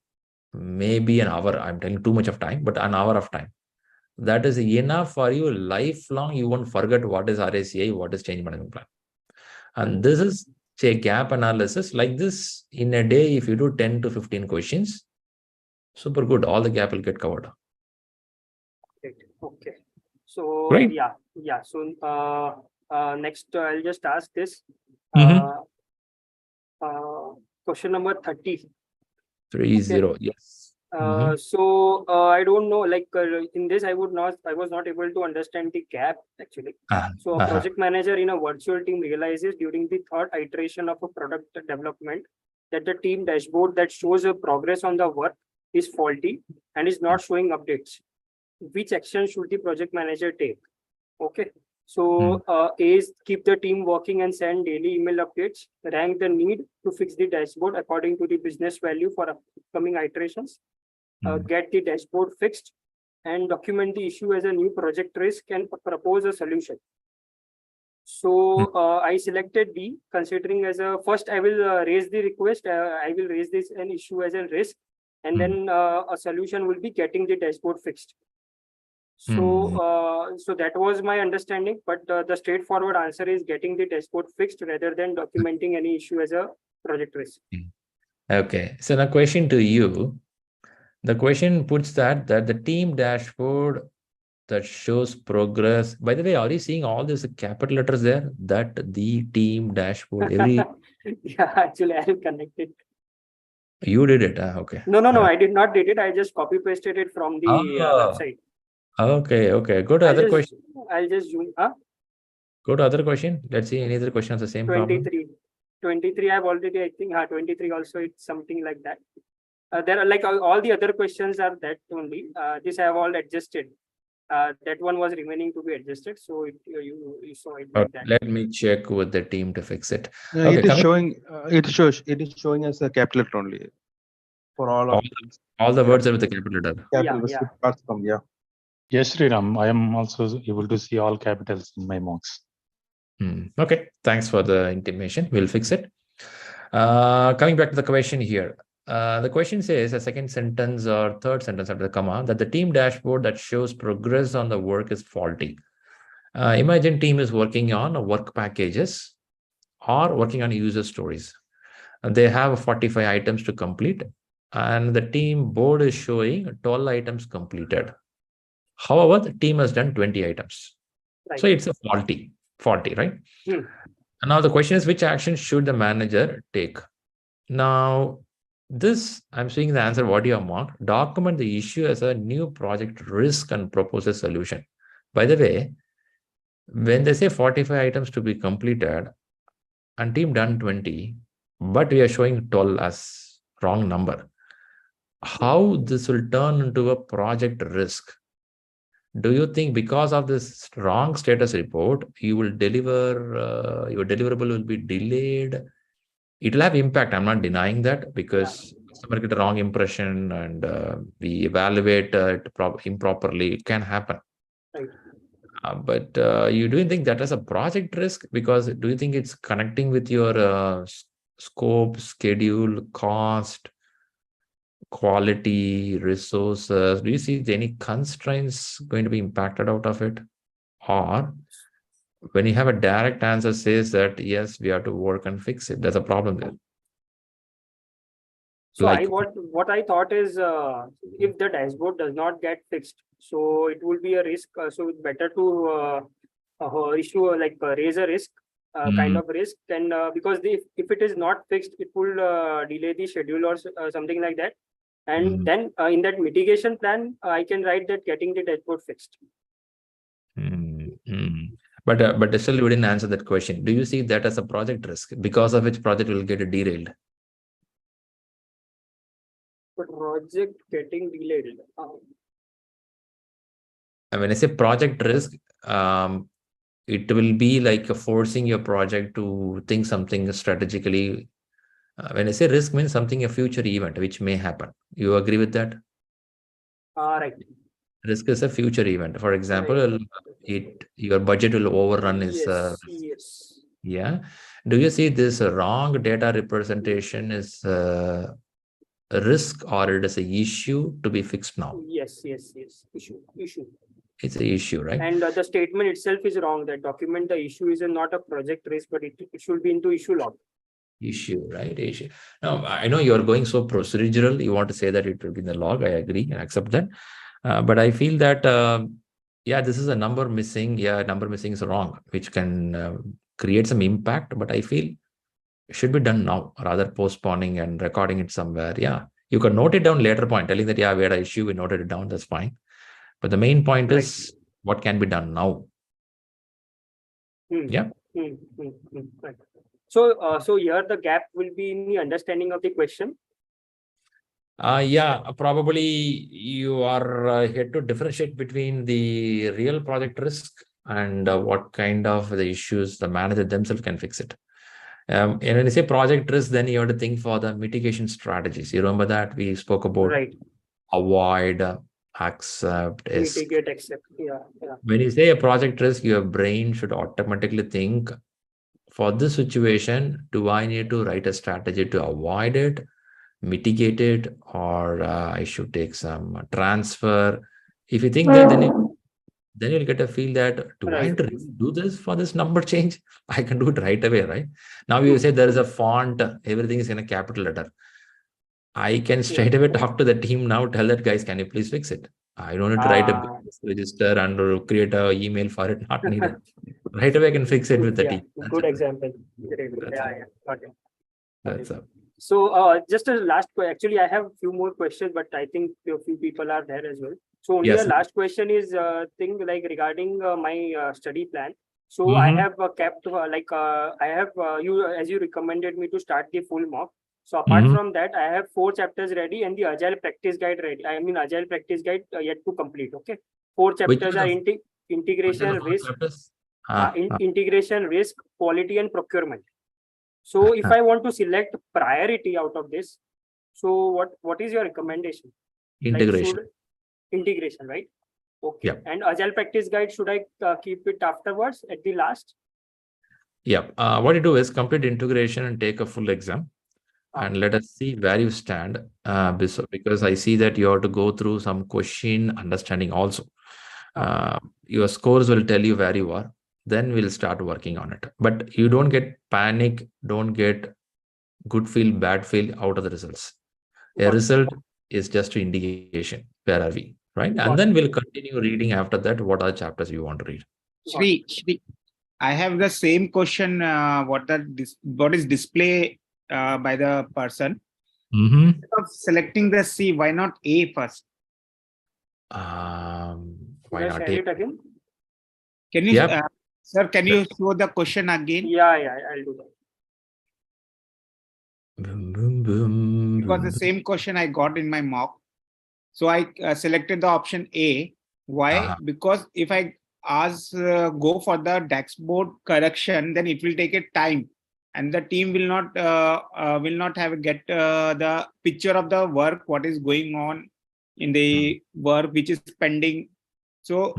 maybe an hour. I'm telling too much of time, but an hour of time. That is enough for you lifelong. You won't forget what is RACI, what is change management plan. And this is say gap analysis like this in a day. If you do 10 to 15 questions, super good. All the gap will get covered. Okay. So Great. yeah. So next I'll just ask this. Question number 30. 30. Yes. So I don't know, like in this, I was not able to understand the gap actually. So a project manager in a virtual team realizes during the third iteration of a product development that the team dashboard that shows a progress on the work is faulty and is not showing updates. Which action should the project manager take? Okay. So A is keep the team working and send daily email updates, rank the need to fix the dashboard according to the business value for upcoming iterations, get the dashboard fixed, and document the issue as a new project risk and propose a solution. So I selected B, considering as a first I will raise the request, I will raise this an issue as a risk, and then a solution will be getting the dashboard fixed. So so that was my understanding, but the straightforward answer is getting the dashboard fixed rather than documenting any issue as a project risk. Okay, so the question to you, the question puts that the team dashboard that shows progress. By the way, are you seeing all these capital letters there? That the team dashboard, every yeah, actually I'll connect it. You did it. Okay. No, I did not did it. I just copy pasted it from the website. Okay. Go to other question. I'll just zoom. Go to other question. Let's see any other question on the same 23. problem. 23 I've already, I think 23 also, it's something like that. There are like all the other questions are that only. This I have all adjusted. That one was remaining to be adjusted. So you saw it like that. Let me check with the team to fix it. It is showing. It is showing as a capital letter only for all the words are with the capital letter. Yeah. Yes, Sriram, I am also able to see all capitals in my mocks. Okay, thanks for the intimation. We'll fix it. Coming back to the question here. The question says a second sentence or third sentence after the comma that the team dashboard that shows progress on the work is faulty. Imagine team is working on work packages or working on user stories. They have 45 items to complete and the team board is showing 12 items completed. However, the team has done 20 items. Right. So it's a faulty, right? And now the question is, which action should the manager take? Now, this, I'm seeing the answer, what you have marked, document the issue as a new project risk and propose a solution. By the way, when they say 45 items to be completed and team done 20, but we are showing 12 as wrong number, how this will turn into a project risk? Do you think because of this wrong status report, you will deliver, your deliverable will be delayed? It will have impact. I'm not denying that because customer get a wrong impression and we evaluate it improperly. It can happen. Right. But you do think that as a project risk? Because do you think it's connecting with your scope, schedule, cost, quality, resources? Do you see any constraints going to be impacted out of it? Or when you have a direct answer says that, yes, we have to work and fix it, there's a problem there. So what I thought is if the dashboard does not get fixed, so it will be a risk. So it's better to issue raise a risk kind of risk, and because if it is not fixed, it will delay the schedule or something like that. And then in that mitigation plan, I can write that getting the dashboard fixed. But still you didn't answer that question. Do you see that as a project risk because of which project will get derailed? Project getting delayed. When I say project risk, it will be like forcing your project to think something strategically. When I say risk, means something a future event which may happen. You agree with that? Right. Risk is a future event. For example, your budget will overrun. Yes. Yeah. Do you see this wrong data representation is a risk or it is an issue to be fixed now? Yes. Issue. It's an issue, right? And the statement itself is wrong. That document the issue is not a project risk, but it should be into issue log. Issue, right? Issue. Now, I know you are going so procedural. You want to say that it will be in the log. I agree and accept that. But I feel that, yeah, this is a number missing. Yeah, number missing is wrong, which can create some impact. But I feel it should be done now, rather postponing and recording it somewhere. Yeah, you can note it down later point, telling that, yeah, we had an issue, we noted it down. That's fine. But the main point is what can be done now. Yeah. Right. So here the gap will be in the understanding of the question. Yeah, probably you are here to differentiate between the real project risk and what kind of the issues the manager themselves can fix it. And when you say project risk, then you have to think for the mitigation strategies. You remember that we spoke about avoid, accept, mitigate, accept. Yeah. When you say a project risk, your brain should automatically think, for this situation, do I need to write a strategy to avoid it, mitigate it, or I should take some transfer? If you think that, then you'll get a feel that, do I have to really do this for this number change? I can do it right away, right? Now you say there is a font, everything is in a capital letter. I can straight away talk to the team now, tell that, guys, can you please fix it? I don't need to write a register and create an email for it, not needed. Right away I can fix it with the team. Good example. That's up. So just a last question. Actually, I have a few more questions, but I think a few people are there as well. So only the last question is thing like regarding my study plan. So I have kept I have you as you recommended me to start the full mock. So apart from that, I have 4 chapters ready and the Agile practice guide ready. I mean Agile practice guide yet to complete. Okay, 4 chapters are integration, risk, integration, risk, quality, and procurement. So if I want to select priority out of this, so what is your recommendation? Integration. Integration, right? Okay. Yeah. And Agile practice guide, should I keep it afterwards at the last? Yeah. What you do is complete integration and take a full exam. And let us see where you stand, because I see that you have to go through some question understanding also. Your scores will tell you where you are. Then we'll start working on it. But you don't get panic, don't get good feel, bad feel out of the results. A result is just an indication. Where are we? Right? And then we'll continue reading after that. What are the chapters you want to read? Shri, I have the same question. What is display by the person? Instead of selecting the C, why not A first? Why not A? It again? Can you, sir, can you show the question again? Yeah, I'll do that. Because the same question I got in my mock. So I selected the option A. Why? Because if I go for the dashboard correction, then it will take a time, and the team will not get the picture of the work, what is going on in the work which is pending. So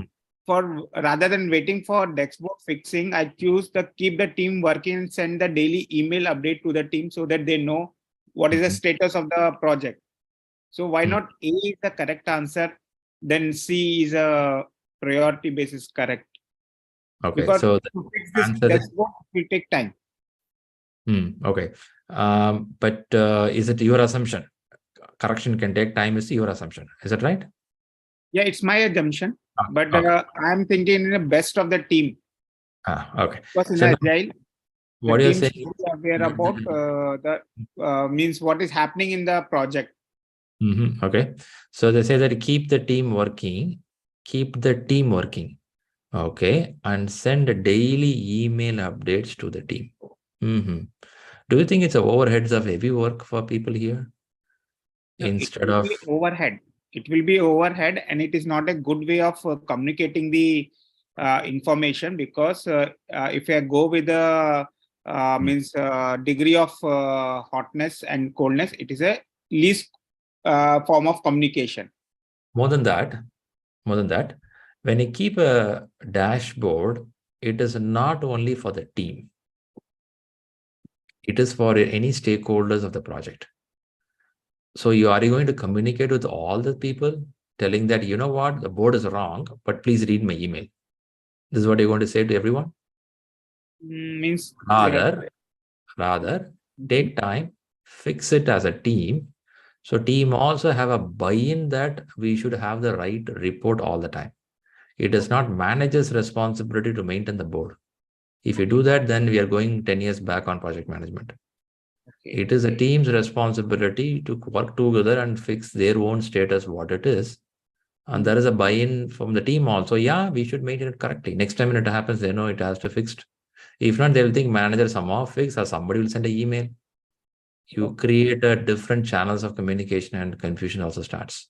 rather than waiting for dashboard fixing, I choose to keep the team working and send the daily email update to the team so that they know what is the status of the project. So why not A is the correct answer, then C is a priority basis correct. Okay, because so to fix this dashboard will take time. Okay, but is it your assumption? Correction can take time is your assumption. Is that right? Yeah, it's my assumption, but I'm thinking in the best of the team. Okay. Because in So Agile, what you're saying is aware about means what is happening in the project. Okay. So they say that keep the team working. Okay. And send daily email updates to the team. Do you think it's a overheads of heavy work for people here? Instead of overhead. It will be overhead, and it is not a good way of communicating the information, because if I go with the degree of hotness and coldness, it is a least form of communication. More than that, when you keep a dashboard, it is not only for the team. It is for any stakeholders of the project. So are you going to communicate with all the people telling that, you know what, the board is wrong, but please read my email? This is what you're going to say to everyone? Means Rather take time, fix it as a team. So team also have a buy-in that we should have the right report all the time. It is not manager's responsibility to maintain the board. If you do that, then we are going 10 years back on project management. Okay. It is a team's responsibility to work together and fix their own status, what it is. And there is a buy-in from the team also. Yeah, we should maintain it correctly. Next time when it happens, they know it has to be fixed. If not, they will think manager somehow fix, or somebody will send an email. You create a different channels of communication and confusion also starts.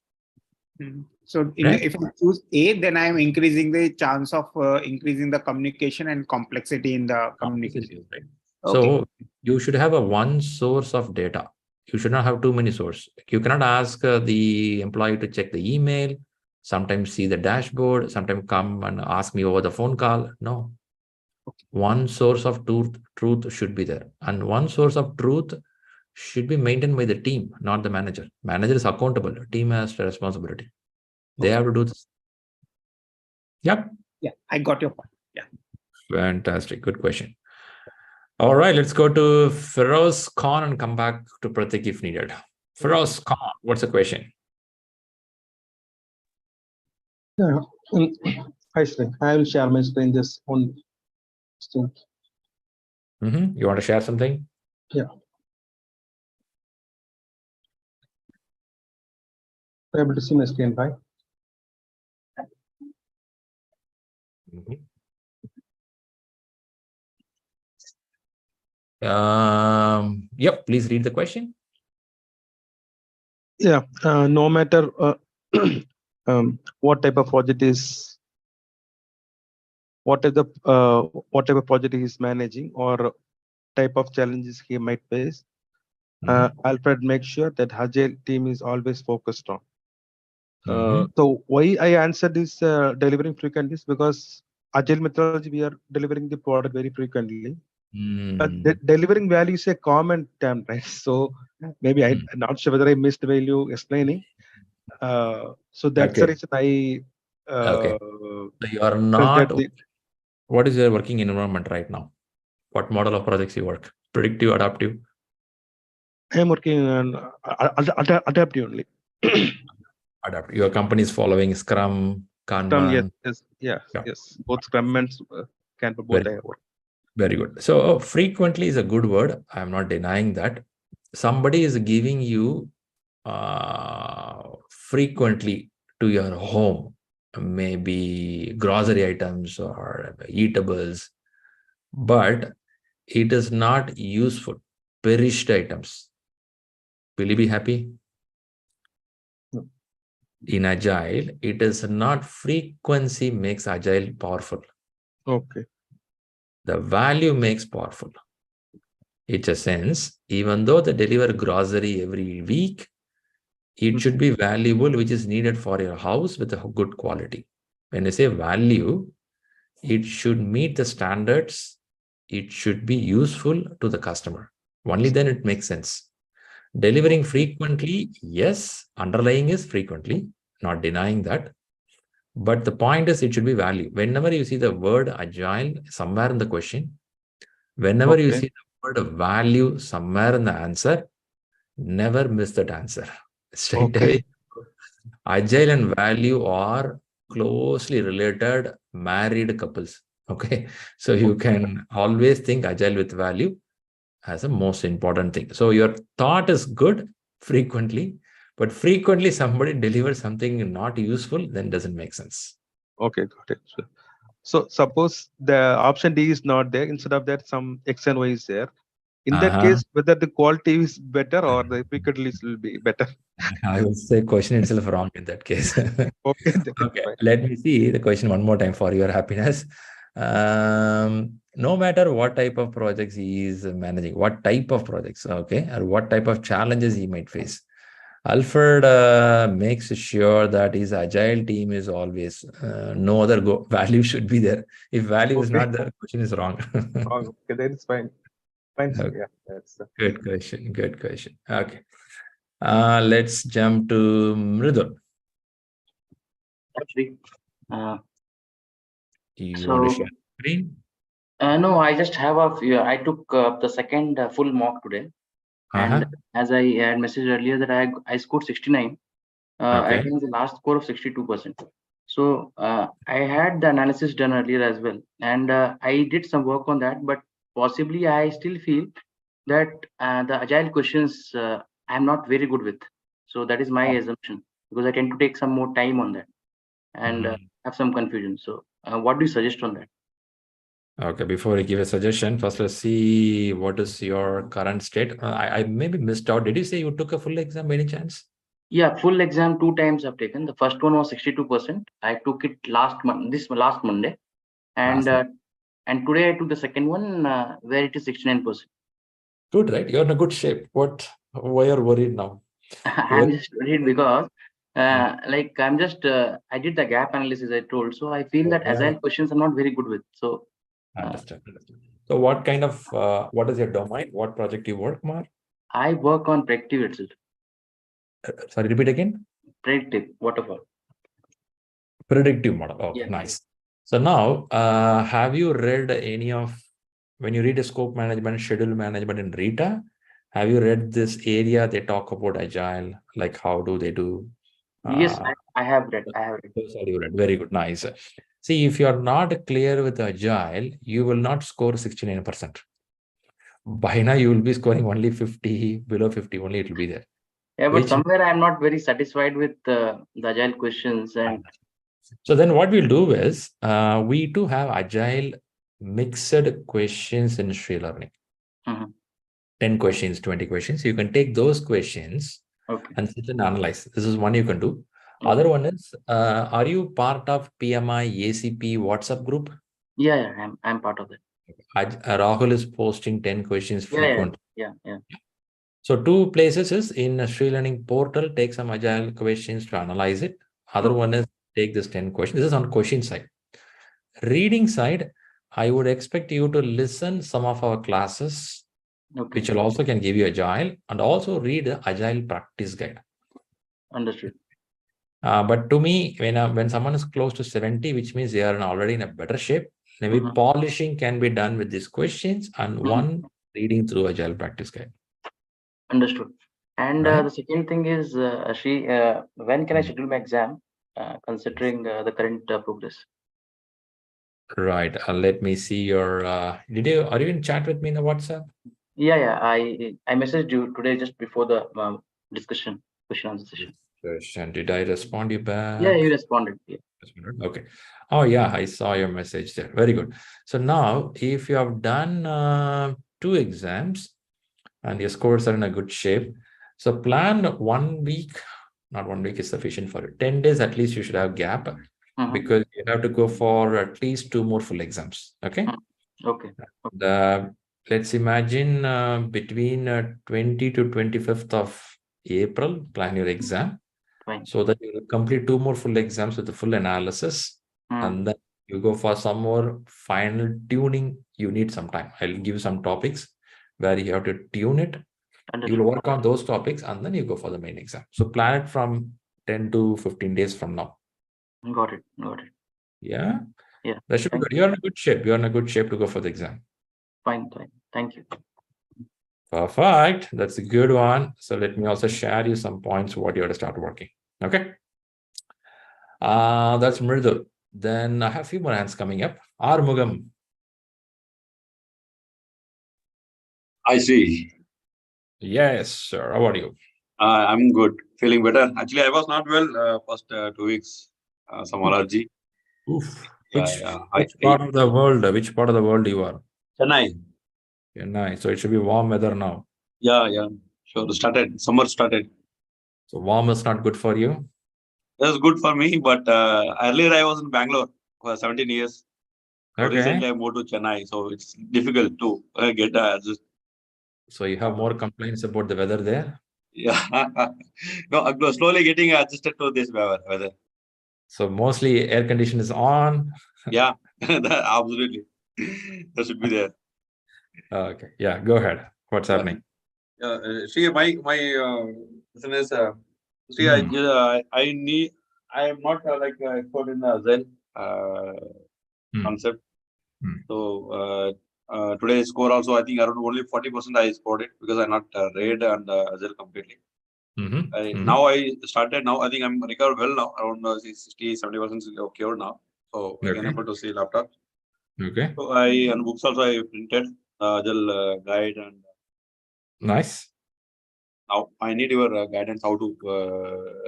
So Right? if I choose A, then I am increasing the chance of increasing the communication and complexity in the communication. Right. Okay. So you should have a one source of data. You should not have too many sources. You cannot ask the employee to check the email, sometimes see the dashboard, sometimes come and ask me over the phone call. No. One source of truth should be there. And one source of truth should be maintained by the team, not the manager. Manager is accountable. Team has the responsibility. They have to do this. Yep. Yeah, I got your point. Yeah. Fantastic. Good question. All right, let's go to Feroz Khan and come back to Pratik if needed. Feroz Khan, what's the question? Yeah. Hi, Shri. I will share my screen just on screen. You want to share something? Yeah. You're able to see my screen, right? Yep, please read the question. Yeah, no matter what type of project is, what type of project he is managing or type of challenges he might face, Alfred makes sure that Agile team is always focused on. So why I answered this delivering frequently is because Agile methodology, we are delivering the product very frequently. But delivering value is a common term, right? So maybe I'm not sure whether I missed while you explaining. So that's the reason I. So you are not. What is your working environment right now? What model of projects you work? Predictive, adaptive? I am working on adaptive only. Adaptive. Your company is following Scrum, Kanban. Yes. Both Scrum and Kanban, both I have worked. Very good. So frequently is a good word. I'm not denying that. Somebody is giving you frequently to your home, maybe grocery items or eatables, but it is not useful. Perished items. Will you be happy? In Agile, it is not frequency makes Agile powerful. Okay. The value makes powerful. It's a sense, even though they deliver grocery every week, it should be valuable, which is needed for your house with a good quality. When I say value, it should meet the standards. It should be useful to the customer. Only then it makes sense. Delivering frequently, yes, underlying is frequently, not denying that. But the point is it should be value. Whenever you see the word Agile somewhere in the question, whenever you see the word value somewhere in the answer, never miss that answer. Straight away. Agile and value are closely related married couples. Okay. So you can always think Agile with value as a most important thing. So your thought is good frequently, but frequently somebody delivers something not useful, then doesn't make sense. Okay, got it. So suppose the option D is not there. Instead of that, some X and Y is there. In that case, whether the quality is better or the frequently will be better. I will say question itself wrong in that case. Okay. Let me see the question one more time for your happiness. No matter what type of projects he is managing, what type of projects, okay, or what type of challenges he might face, Alfred makes sure that his Agile team is always no other value should be there. If value is not there, the question is wrong. Okay, that is fine. Fine, sir. Okay. Yeah, that's Good question. Good question. Okay. Let's jump to Mridul. Actually, uh, You want to so share screen? no, I just have a few. I took the second full mock today, and as I had messaged earlier that I scored 69 Okay. against the last score of 62%. So I had the analysis done earlier as well, and I did some work on that. But possibly I still feel that the agile questions I'm not very good with. So that is my assumption, because I tend to take some more time on that and have some confusion. So what do you suggest on that? Okay, before I give a suggestion, first let's see what is your current state. I maybe missed out. Did you say you took a full exam by any chance? Yeah, full exam 2 times I've taken. The first one was 62%. I took it last Monday, and and today I took the second one where it is 69%. Good, right? You're in a good shape. Why are you worried now? I'm just worried because like I'm just I did the gap analysis I told, so I feel that agile questions I'm not very good with. So understand. So what kind of what is your domain? What project you work, Mar? I work on predictive itself. Sorry, repeat again. Predictive waterfall. Predictive model. Okay, Yeah. nice. So now, have you read any of, when you read a scope management, schedule management in Rita, have you read this area they talk about agile, like how do they do? Yes, I have read. Those are you read. Very good, nice. See, if you are not clear with agile, you will not score 69%. By now, you will be scoring only 50, below 50, only it will be there. Yeah, but somewhere I'm not very satisfied with the agile questions. And so then what we'll do is, we do have agile mixed questions in ShriLearning. 10 questions, 20 questions. You can take those questions and sit and analyze. This is one you can do. Other one is, are you part of PMI ACP WhatsApp group? Yeah, I'm part of it. Rahul is posting 10 questions frequently. Yeah. So 2 places is in a ShriLearning portal, take some agile questions to analyze it. Other one is take this 10 questions. This is on question side. Reading side, I would expect you to listen some of our classes, which will also can give you agile, and also read the agile practice guide. Understood. But to me, when someone is close to 70, which means they are already in a better shape, maybe polishing can be done with these questions and one reading through agile practice guide. Understood. And the second thing is, when can I schedule my exam, considering the current progress? Right. Let me see your. Are you in chat with me in the WhatsApp? Yeah. I messaged you today just before the question answer session. Did I respond you back? Yeah, you responded. Yeah. Okay. Oh yeah, I saw your message there. Very good. So now, if you have done 2 exams and your scores are in a good shape, so plan 1 week. Not 1 week is sufficient for it. 10 days at least you should have gap, because you have to go for at least 2 more full exams. Okay. Okay. Let's imagine between 20 to 25th of April, plan your exam. So that you will complete 2 more full exams with the full analysis, and then you go for some more final tuning. You need some time. I'll give you some topics where you have to tune it. You will work on those topics and then you go for the main exam. So plan it from 10 to 15 days from now. Got it. Yeah. Yeah. That should be good. You're in a good shape. You're in a good shape to go for the exam. Fine. Thank you. Perfect. That's a good one. So let me also share you some points what you have to start working. Okay. That's Mridul. Then I have a few more hands coming up. Armugam. I see. Yes, sir. How are you? I'm good. Feeling better. Actually, I was not well first 2 weeks. Some allergy. Oof. Which part of the world? Which part of the world you are? Chennai. Chennai. So it should be warm weather now. Yeah. Sure. Summer started. So warm is not good for you? That's good for me, but earlier I was in Bangalore for 17 years. So recently I moved to Chennai, so it's difficult to get adjusted. So you have more complaints about the weather there? Yeah. No, I'm slowly getting adjusted to this weather. So mostly air condition is on. Yeah, absolutely. That should be there. Okay. Yeah, go ahead. What's happening? See, my question is, see, Hmm. I am not expert in Zen concept. So today's score also, I think around only 40% I scored it because I not read and Zen completely. Now I started. Now I think I'm recovered well now. Around 60-70% is okay now. So I can able to see laptop. Okay. So and books also I printed Agile guide and. Nice. Now I need your guidance how to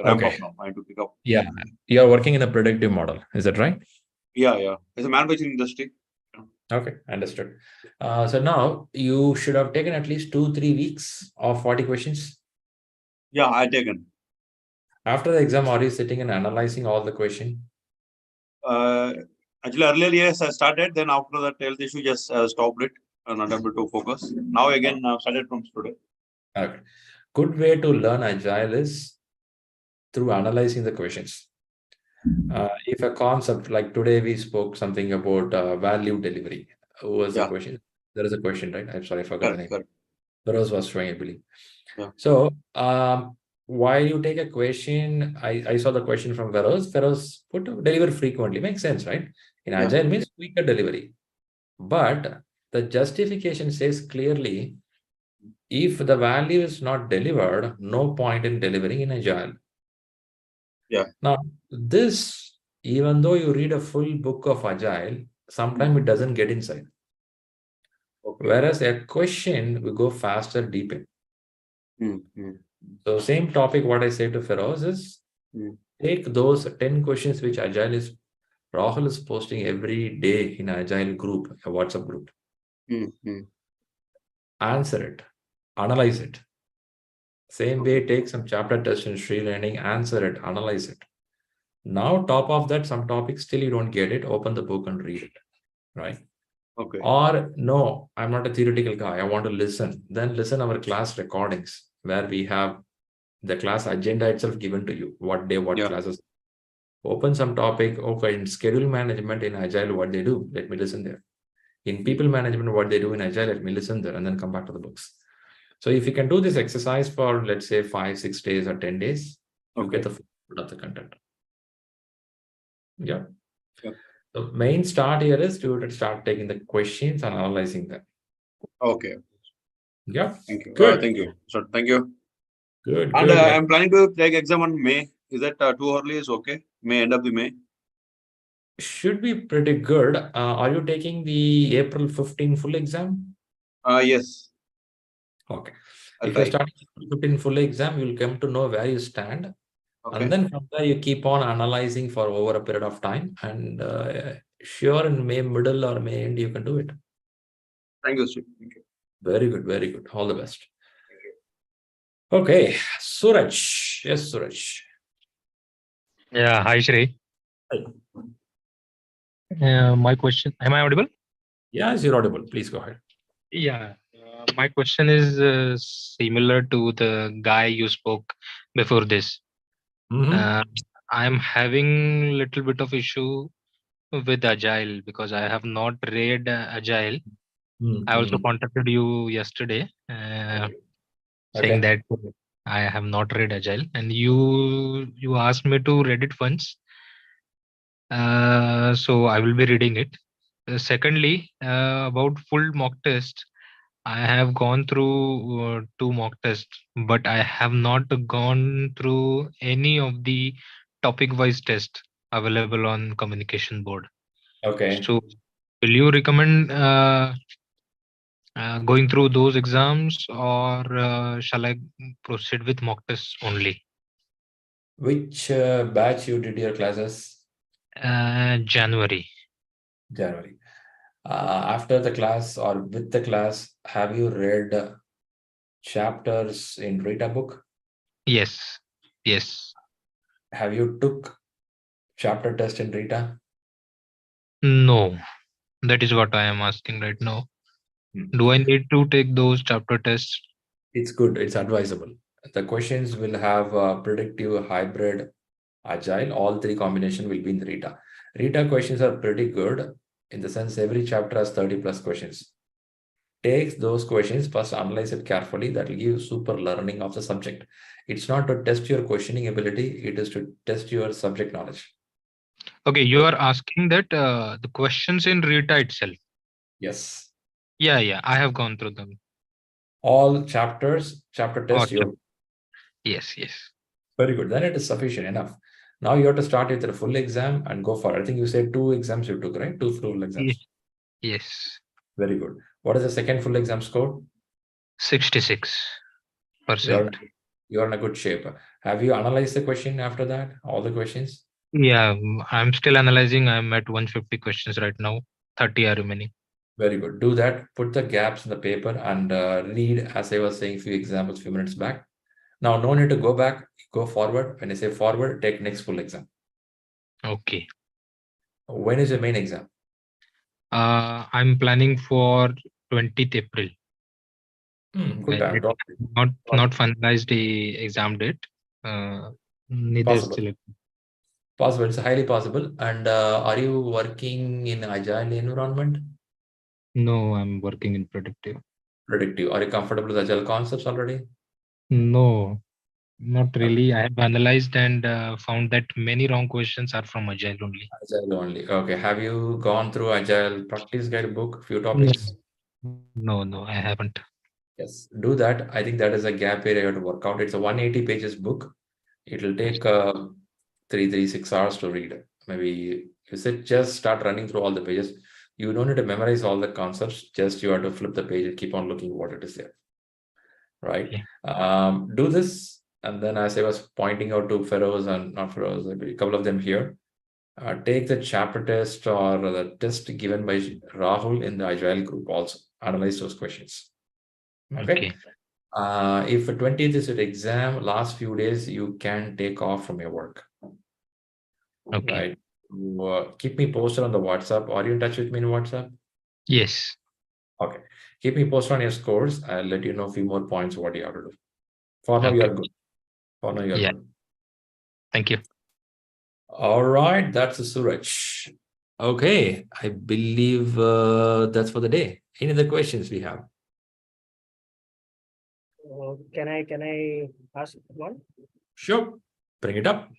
ramp up now. I need to pick up. Yeah, you're working in a predictive model. Is that right? Yeah. It's a manufacturing industry. Okay, understood. So now you should have taken at least 2-3 weeks of 40 questions. Yeah, I taken. After the exam, are you sitting and analyzing all the question? Actually, earlier yes, I started. Then after that health issue, just stopped it and not able to focus. Now again, started from today. Okay. Good way to learn Agile is through analyzing the questions. If a concept like today we spoke something about value delivery. Who was the question? There is a question, right? I'm sorry, I forgot the name. Feroz was showing, I believe. So while you take a question, I saw the question from Feroz. Feroz put deliver frequently. Makes sense, right? In Agile means quicker delivery. But the justification says clearly, if the value is not delivered, no point in delivering in Agile. Now, this, even though you read a full book of Agile, sometimes it doesn't get inside. Whereas a question will go faster, deep in. So same topic, what I say to Feroz is, take those 10 questions which Rahul is posting every day in Agile group, a WhatsApp group. Answer it, analyze it. Same way, take some chapter test in ShriLearning, answer it, analyze it. Now, top of that, some topics still you don't get it, open the book and read it, right? Okay. Or no, I'm not a theoretical guy, I want to listen. Then listen our class recordings where we have the class agenda itself given to you. What day, what classes. Open some topic. Okay, in schedule management in Agile, what they do, let me listen there. In people management, what they do in Agile, let me listen there and then come back to the books. So if you can do this exercise for, let's say, 5-6 days or 10 days, you get the full of the content. Yeah. The main start here is to start taking the questions and analyzing them. Okay. Yeah. Thank you. Good. Thank you. So thank you. Good. And good. I'm planning to take exam on May. Is that too early? Is okay? May, end of the May. Should be pretty good. Are you taking the April 15 full exam? Yes. Okay. If you're starting 15 full exam, you'll come to know where you stand. Okay. And then from there, you keep on analyzing for over a period of time. And sure, in May middle or May end, you can do it. Thank you, Steve. Thank you. Very good. Very good. All the best. Okay. Suraj. Yes, Suraj. Yeah. Hi, Shri. Hi. My question, am I audible? Yes, you're audible. Please go ahead. Yeah. My question is similar to the guy you spoke before this. I'm having a little bit of issue with Agile because I have not read Agile. I also contacted you yesterday saying that I have not read Agile, and you asked me to read it once. So I will be reading it. Secondly, about full mock test, I have gone through 2 mock tests, but I have not gone through any of the topic-wise tests available on communication board. Okay. So, will you recommend going through those exams, or shall I proceed with mock tests only? Which batch you did your classes? January. January. After the class or with the class, have you read chapters in Rita book? Yes. Yes. Have you took chapter test in Rita? No, that is what I am asking right now. Do I need to take those chapter tests? It's good. It's advisable. The questions will have predictive, hybrid, agile. All 3 combination will be in the Rita. Rita questions are pretty good in the sense every chapter has 30+ questions. Take those questions, first analyze it carefully. That will give super learning of the subject. It's not to test your questioning ability, it is to test your subject knowledge. Okay, you are asking that the questions in RETA itself. Yes. Yeah, I have gone through them. All chapter test. Okay. Yes. Very good. Then it is sufficient enough. Now you have to start with the full exam and go for it. I think you said 2 exams you took, right? 2 full exams. Yes. Very good. What is the second full exam score? 66%. You're in a good shape. Have you analyzed the question after that? All the questions? Yeah, I'm still analyzing. I'm at 150 questions right now. 30 are remaining. Very good. Do that. Put the gaps in the paper and read, as I was saying, few examples few minutes back. Now, no need to go back. Go forward. When I say forward, take next full exam. Okay. When is your main exam? I'm planning for 20th April. Good time. Not finalized the exam date. Neither is selected. Possible. It's highly possible. And are you working in agile environment? No, I'm working in predictive. Predictive. Are you comfortable with agile concepts already? No, not really. I have analyzed and found that many wrong questions are from agile only. Agile only. Okay. Have you gone through agile practice guide book, few topics? No, I haven't. Yes, do that. I think that is a gap area you have to work out. It's a 180 pages book. It will take 6 hours to read. Maybe you said just start running through all the pages. You don't need to memorize all the concepts. Just you have to flip the page and keep on looking what it is there. Right? Do this. And then as I was pointing out to Feroz and not Feroz, a couple of them here, take the chapter test or the test given by Rahul in the Agile group also. Analyze those questions. Okay. If 20th is your exam, last few days, you can take off from your work. Okay. Right. Keep me posted on the WhatsApp. Are you in touch with me in WhatsApp? Yes. Okay. Keep me posted on your scores. I'll let you know a few more points what you have to do. For now, you are good. For now, you are good. Thank you. All right. That's a Suraj. Okay. I believe that's for the day. Any other questions we have? Can I ask one? Sure. Bring it up.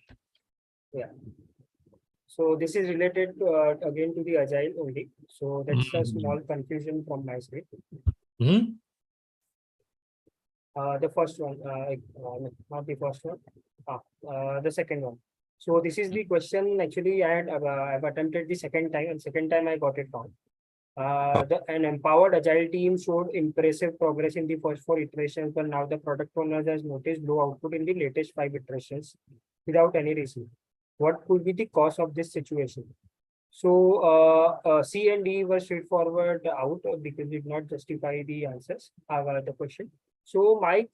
Yeah. So this is related to, again to the agile only. So that's a small confusion from my side. The first one, not the first one, the second one. So this is the question. Actually, I've attempted the second time, and second time I got it wrong. An empowered agile team showed impressive progress in the first 4 iterations, but now the product owner has noticed low output in the latest 5 iterations without any reason. What could be the cause of this situation? So C and D were straightforward out because it did not justify the answers, the question. So my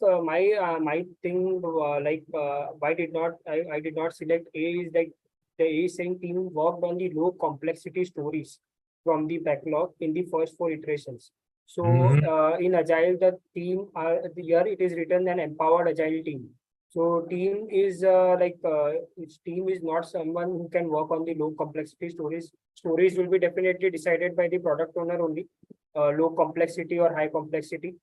thing why did not I did not select A is like the A saying team worked on the low complexity stories from the backlog in the first 4 iterations. So in agile, the team here it is written an empowered agile team. So team is its team is not someone who can work on the low complexity stories. Stories will be definitely decided by the product owner only, low complexity or high complexity,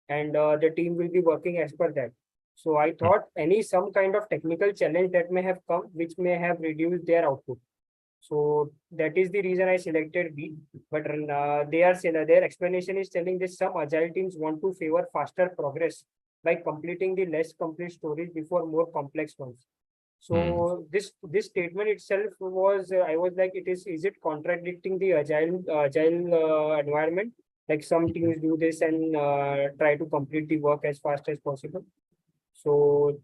and the team will be working as per that. So I thought some kind of technical challenge that may have come, which may have reduced their output. So that is the reason I selected B. But their explanation is telling this some agile teams want to favor faster progress by completing the less complete stories before more complex ones. So this statement itself was I was like, is it contradicting the agile environment? Like some teams do this and try to complete the work as fast as possible. So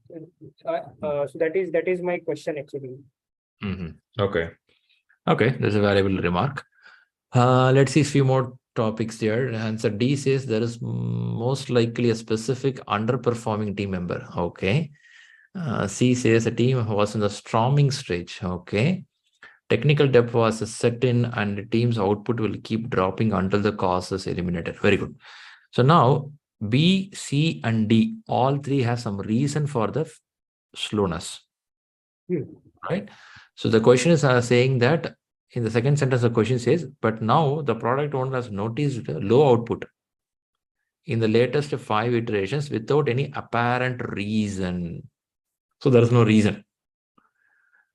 so that is my question actually. Okay, that's a valuable remark. Let's see a few more topics there. Answer D says there is most likely a specific underperforming team member. Okay. C says a team was in the storming stage. Okay. Technical debt was set in and the team's output will keep dropping until the cause is eliminated. Very good. So now B, C, and D, all three have some reason for the slowness. Right? So the question is saying that in the second sentence, the question says, but now the product owner has noticed low output. in the latest 5 iterations without any apparent reason. So there is no reason.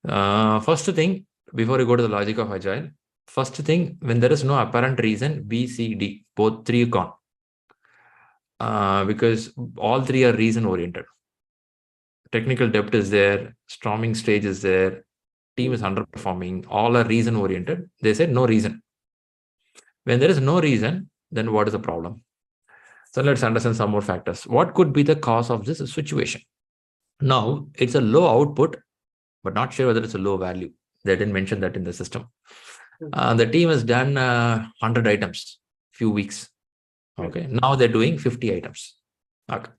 First thing, before you go to the logic of Agile, first thing, when there is no apparent reason, B, C, D, both 3 gone. Because all 3 are reason oriented. Technical depth is there, storming stage is there, team is underperforming, all are reason oriented. They said no reason. When there is no reason, then what is the problem? So let's understand some more factors. What could be the cause of this situation? Now, it's a low output, but not sure whether it's a low value. They didn't mention that in the system. The team has done 100 items, few weeks. Okay, now they're doing 50 items. Okay.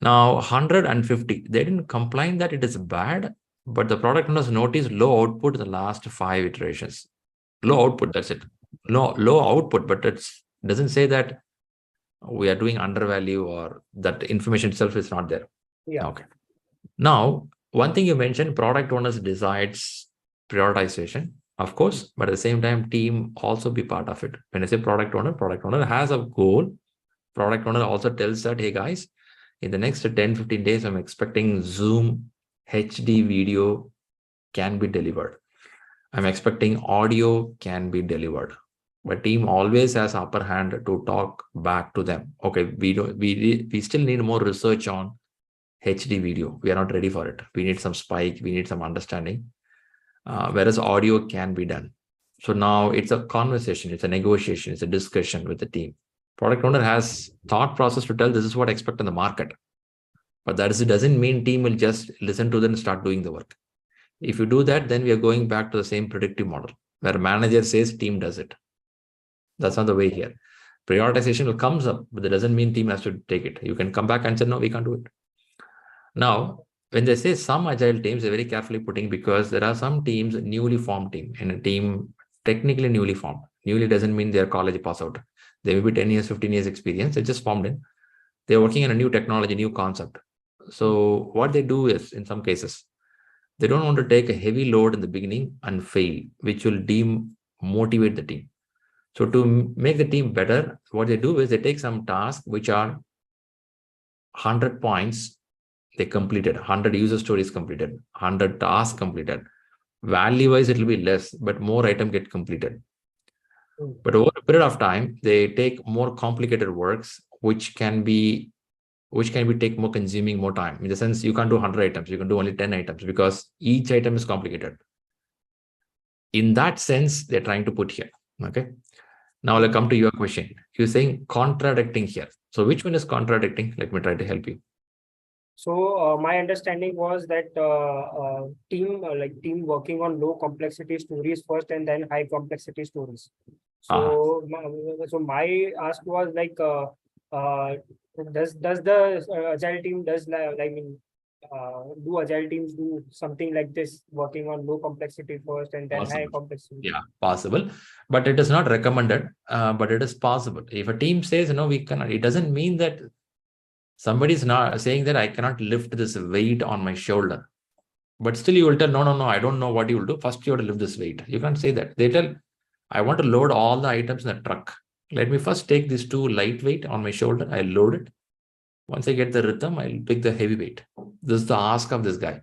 Now 150, they didn't complain that it is bad, but the product owners noticed low output in the last 5 iterations. Low output, that's it. Low output, but it doesn't say that we are doing undervalue or that information itself is not there. Yeah. Okay. Now, one thing you mentioned, product owners decides prioritization, of course, but at the same time, team also be part of it. When I say product owner has a goal. Product owner also tells that, hey guys, in the next 10-15 days, I'm expecting Zoom HD video can be delivered. I'm expecting audio can be delivered. But team always has upper hand to talk back to them. Okay, we still need more research on HD video. We are not ready for it. We need some spike. We need some understanding. Whereas audio can be done. So now it's a conversation. It's a negotiation. It's a discussion with the team. Product owner has thought process to tell this is what I expect in the market. But that doesn't mean team will just listen to them and start doing the work. If you do that, then we are going back to the same predictive model where manager says team does it. That's not the way here. Prioritization will comes up, but that doesn't mean team has to take it. You can come back and say, no, we can't do it. Now, when they say some agile teams, they're very carefully putting because there are some teams, newly formed team, and a team technically newly formed. Newly doesn't mean they're college pass out. They may be 10 years, 15 years experience. They just formed in. They're working on a new technology, new concept. So what they do is, in some cases, they don't want to take a heavy load in the beginning and fail, which will demotivate the team. So to make the team better, what they do is they take some tasks which are 100 points, they completed, 100 user stories completed, 100 tasks completed. Value-wise, it will be less, but more items get completed. But over a period of time, they take more complicated works, which can be take more consuming more time. In the sense, you can't do 100 items, you can do only 10 items because each item is complicated. In that sense, they're trying to put here. Okay. Now I'll come to your question. You're saying contradicting here. So which one is contradicting? Let me try to help you. So my understanding was that team working on low complexity stories first and then high complexity stories. So my ask was like, does the agile team do agile teams do something like this, working on low complexity first and then Possible. high complexity? Yeah, possible, but it is not recommended. But it is possible. If a team says no, we cannot. It doesn't mean that somebody is not saying that I cannot lift this weight on my shoulder. But still, you will tell no. I don't know what you will do. First, you have to lift this weight. You can't say that. They tell, I want to load all the items in the truck. Let me first take these 2 lightweight on my shoulder. I'll load it. Once I get the rhythm, I'll pick the heavyweight. This is the ask of this guy.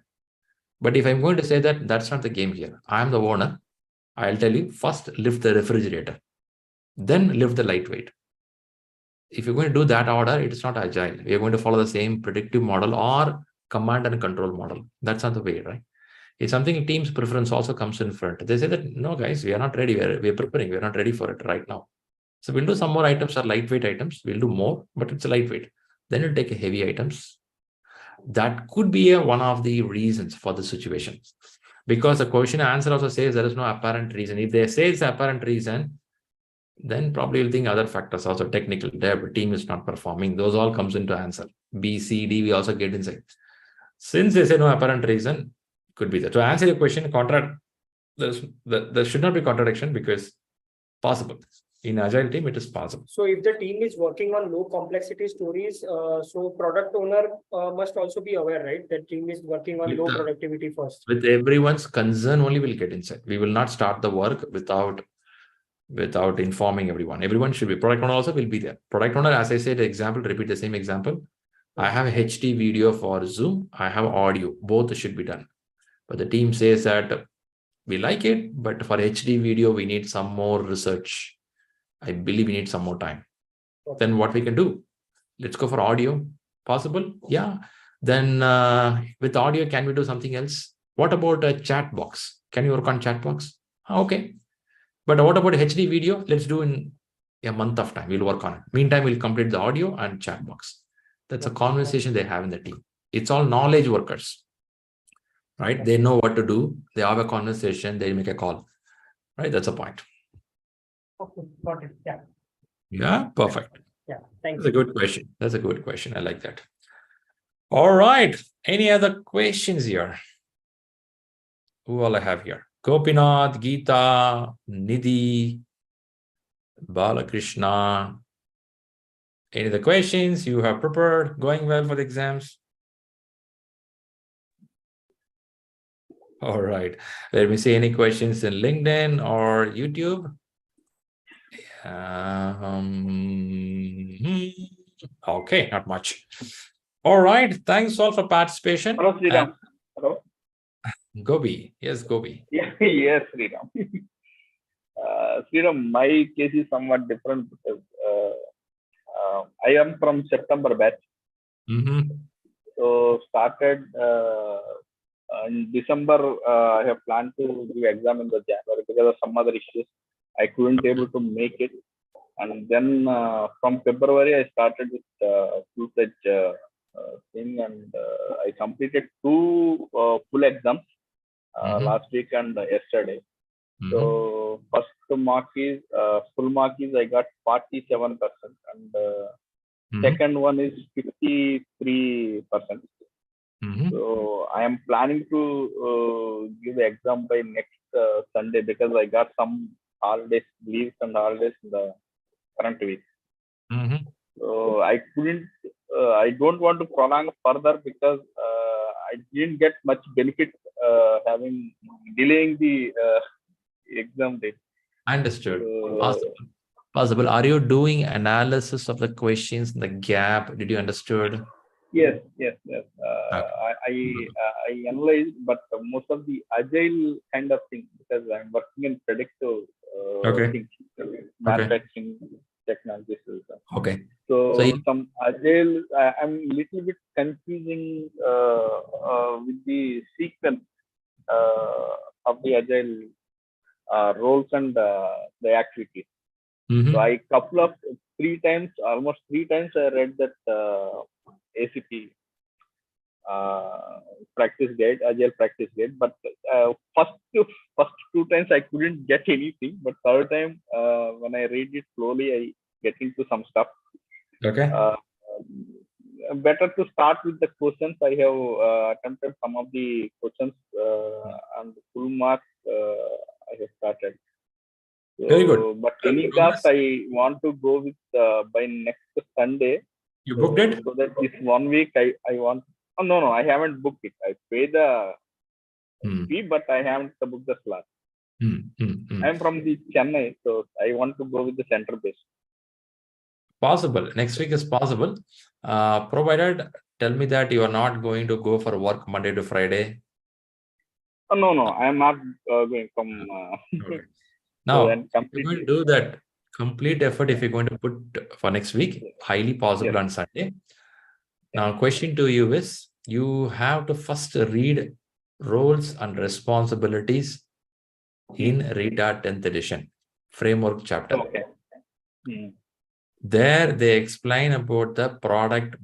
But if I'm going to say that, that's not the game here. I'm the owner. I'll tell you, first lift the refrigerator, then lift the lightweight. If you're going to do that order, it's not agile. We are going to follow the same predictive model or command and control model. That's not the way, right? It's something team's preference also comes in front. They say that, no, guys, we are not ready. We're preparing. We're not ready for it right now. So we'll do some more items or lightweight items. We'll do more, but it's a lightweight. Then we'll take a heavy items. That could be one of the reasons for the situation. Because the question and answer also says there is no apparent reason. If they say it's apparent reason, then probably you'll think other factors also, technical debt, team is not performing. Those all comes into answer. B, C, D, we also get inside. Since they say no apparent reason, could be that. To answer your question, there should not be contradiction because possible. In agile team, it is possible. So if the team is working on low complexity stories, so product owner must also be aware, right? That team is working on low productivity first. With everyone's concern only will get inside. We will not start the work without without informing everyone. Everyone should be. Product owner also will be there. Product owner, as I said, example, repeat the same example. I have HD video for Zoom. I have audio. Both should be done. But the team says that we like it, but for HD video, we need some more research. I believe we need some more time. Then what we can do? Let's go for audio. Possible? Yeah. Then with audio, can we do something else? What about a chat box? Can you work on chat box? Okay. But what about HD video? Let's do in a month of time. We'll work on it. Meantime, we'll complete the audio and chat box. That's a conversation they have in the team. It's all knowledge workers, right? They know what to do. They have a conversation. They make a call, right? That's a point. Okay, got it. Yeah. Yeah, perfect. Yeah, thank That's a good question. That's a good question. I like that. All right. Any other questions here? Who all I have here? Gopinath, Geeta, Nidhi, Balakrishna. Any other questions you have prepared? Going well for the exams? All right. Let me see any questions in LinkedIn or YouTube. Okay, not much. All right. Thanks all for participation. Hello, Sriram. Hello. Gobi. Yes, Gobi. Yeah, yes, Sriram. Sriram, my case is somewhat different because I am from September batch. So started in December. I have planned to do exam in the January because of some other issues. I couldn't able to make it, and then from February I started with full-fledged thing, and I completed 2 full exams last week and yesterday. So first mark is full mark is I got 47%, and second one is 53%. So I am planning to give the exam by next Sunday because I got some holidays, leaves and holidays in the current week. So I couldn't. I don't want to prolong further because I didn't get much benefit having delaying the exam date. Understood. Possible. Are you doing analysis of the questions in the gap? Did you understood? Yes. I analyzed, but most of the agile kind of thing because I'm working in predictive things, manufacturing technologies. Okay. So some agile, I'm little bit confusing with the sequence of the agile roles and the activities. So I almost three times I read that ACP practice guide, agile practice guide, but first 2 times I couldn't get anything, but third time when I read it slowly, I get into some stuff. Okay. Better to start with the questions. I have attempted some of the questions and full marks I have started. So, very good. But any cost, I want to go with by next Sunday. You booked it? So that this 1 week I want. Oh, no, I haven't booked it. I pay the fee, but I haven't booked the slot. I'm from the Chennai, so I want to go with the center base. Possible. Next week is possible. Provided, tell me that you are not going to go for work Monday to Friday. Oh, no, I am not going from. Okay. Now, you're going to do that complete effort if you're going to put for next week, highly possible on Sunday. Now, question to you is, you have to first read roles and responsibilities in RETA 10th edition, framework chapter. Okay. There they explain about the product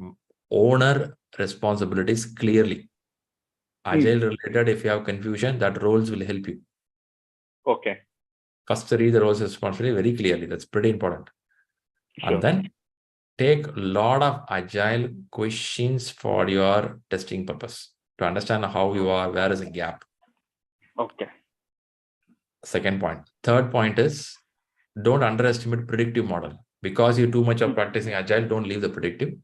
owner responsibilities clearly. Agile related, if you have confusion, that roles will help you. Okay. First read the roles responsibility very clearly. That's pretty important. Sure. And then take a lot of agile questions for your testing purpose to understand how you are, where is a gap. Okay. Second point. Third point is, don't underestimate predictive model. Because you too much of practicing agile, don't leave the predictive.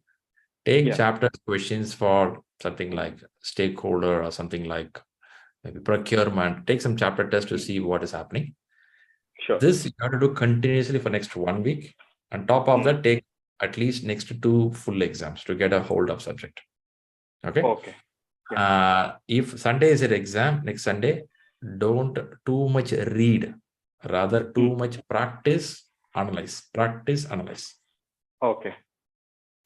Take chapter questions for something like stakeholder or something like maybe procurement. Take some chapter tests to see what is happening. Sure. This you have to do continuously for next 1 week. On top of that, take at least next 2 full exams to get a hold of subject. Okay. Okay. If Sunday is your exam, next Sunday, don't too much read. Rather, too much practice, analyze. Practice, analyze. Okay.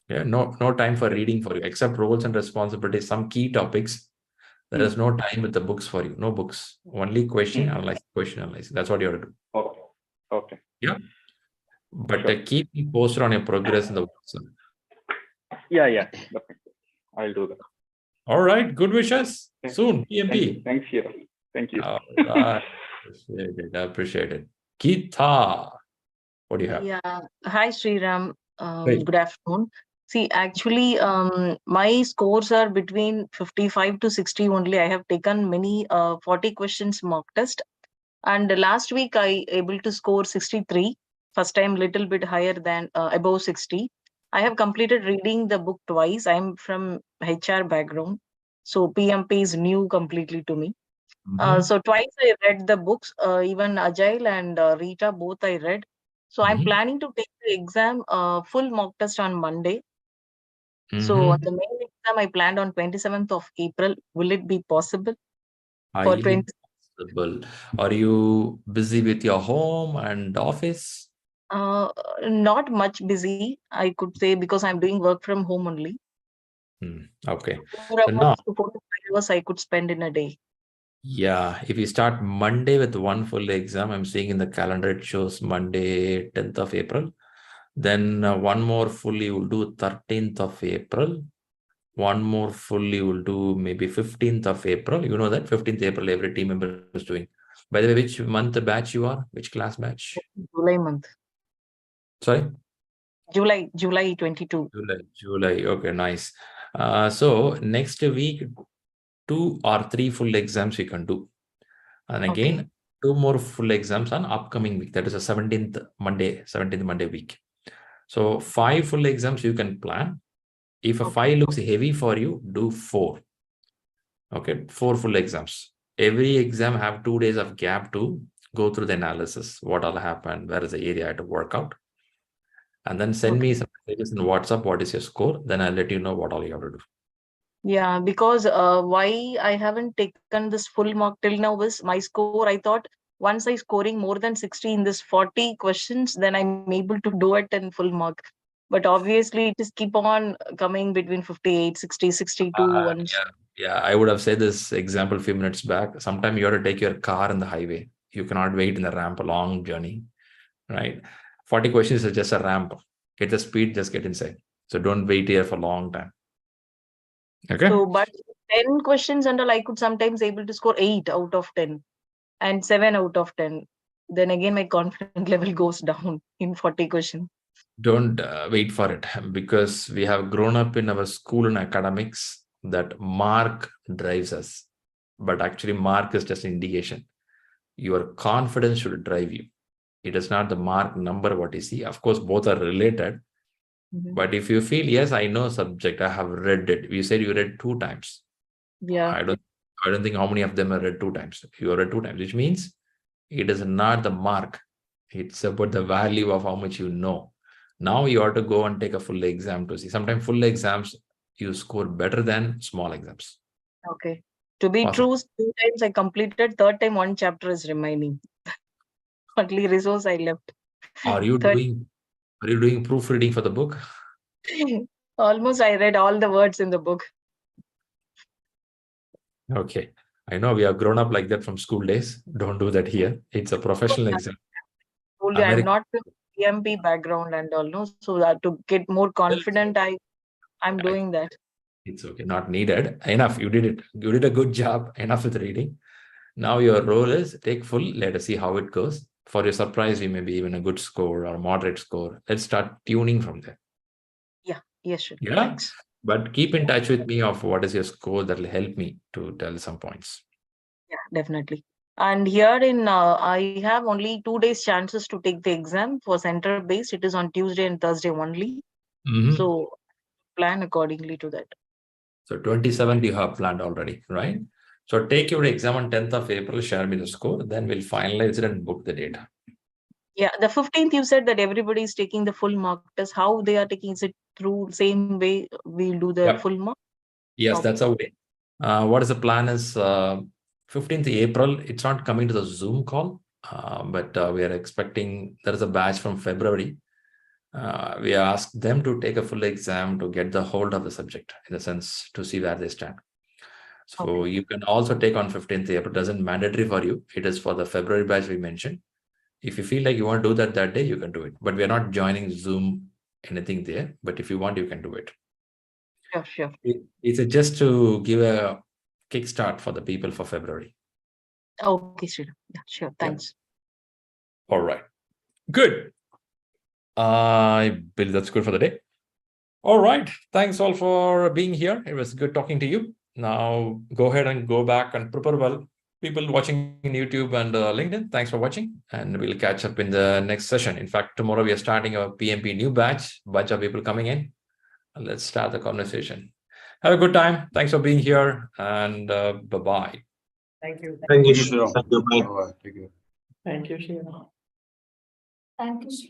Yeah, no time for reading for you, except roles and responsibilities, some key topics. There is no time with the books for you. No books. Only question, analyze, question, analyze. That's what you have to do. Okay. Okay. Yeah. But keep me posted on your progress in the WhatsApp. Yeah, definitely. I'll do that. All right. Good wishes. Soon. PMP. Thanks, Shira. Thank you. All right. Appreciate it. Geeta, what do you have? Yeah. Hi, Sriram. Hey. Good afternoon. See, actually, my scores are between 55 to 60 only. I have taken many 40 questions mock test. And last week, I able to score 63. First time, little bit higher than above 60. I have completed reading the book twice. I'm from HR background. So PMP is new completely to me. So twice I read the books, even Agile and Rita, both I read. So I'm planning to take the exam, full mock test on Monday. So the main exam I planned on 27th of April. Will it be possible for Highly 20? possible. Are you busy with your home and office? Not much busy, I could say, because I'm doing work from home only. Okay. 4 So now, hours to 4 to 5 hours I could spend in a day. yeah, if you start Monday with one full exam, I'm seeing in the calendar it shows Monday, 10th of April. Then one more full you will do 13th of April. One more full you will do maybe 15th of April. You know that 15th April every team member is doing. By the way, which month batch you are? Which class batch? July month. Sorry? July 22. July. Okay, nice. So next week, 2 or 3 full exams you can do. And again, 2 more full exams on upcoming week. That is the 17th Monday week. So 5 full exams you can plan. If a 5 looks heavy for you, do 4. Okay, 4 full exams. Every exam have 2 days of gap to go through the analysis. What all happened? Where is the area I have to work out? And then send me some messages in WhatsApp. What is your score? Then I'll let you know what all you have to do. Yeah, because why I haven't taken this full mock till now is my score. I thought once I scoring more than 60 in this 40 questions, then I'm able to do it in full mock. But obviously, it is keep on coming between 58, 60, 62 once. Yeah, I would have said this example a few minutes back. Sometimes you have to take your car in the highway. You cannot wait in the ramp, a long journey, right? 40 questions is just a ramp. Get the speed, just get inside. So don't wait here for a long time. Okay. So, but 10 questions and all, I could sometimes able to score 8 out of 10 and 7 out of 10. Then again, my confidence level goes down in 40 questions. Don't wait for it, because we have grown up in our school and academics that mark drives us. But actually, mark is just an indication. Your confidence should drive you. It is not the mark number what you see. Of course, both are related. But if you feel, yes, I know subject, I have read it. You said you read 2 times. Yeah. I don't think how many of them are read 2 times. You read 2 times, which means it is not the mark. It's about the value of how much you know. Now you have to go and take a full exam to see. Sometimes full exams you score better than small exams. Okay. To be true, 2 times I completed. Third time 1 chapter is remaining. Only resource I left. Are you doing proofreading for the book? Almost I read all the words in the book. Okay. I know we have grown up like that from school days. Don't do that here. It's a professional exam. Told you I'm not from PMP background and all, no. So that to get more confident, I'm doing that. It's okay. Not needed. Enough. You did it. You did a good job. Enough with reading. Now your role is take full. Let us see how it goes. For your surprise, you may be even a good score or moderate score. Let's start tuning from there. Yeah. Yes, sure. Yeah. Thanks. But keep in touch with me of what is your score. That will help me to tell some points. Yeah, definitely. And here in, I have only 2 days chances to take the exam for center based. It is on Tuesday and Thursday only. So plan accordingly to that. So 27th you have planned already, right? So take your exam on 10th of April, share me the score, then we'll finalize it and book the data. Yeah, the 15th you said that everybody is taking the full mock test. How they are taking? Is it through same way we'll do the full mock? Yes, Okay. that's a way. What is the plan is 15th April. It's not coming to the Zoom call, but we are expecting there is a batch from February. We asked them to take a full exam to get the hold of the subject, in the sense to see where they stand. So you can also take on 15th April. It doesn't mandatory for you. It is for the February batch we mentioned. If you feel like you want to do that day, you can do it. But we are not joining Zoom anything there. But if you want, you can do it. Sure. It's just to give a kickstart for the people for February. Okay, Sridhar. Yeah, sure. Thanks. All right. Good. I believe that's good for the day. All right. Thanks all for being here. It was good talking to you. Now go ahead and go back and prepare well. People watching in YouTube and LinkedIn, thanks for watching. And we'll catch up in the next session. In fact, tomorrow we are starting a PMP new batch. Bunch of people coming in. Let's start the conversation. Have a good time. Thanks for being here. And bye-bye. Thank you. Thank you, Shriram. Thank you. Bye. Thank you. Thank you, Shriram. Thank you, Shri.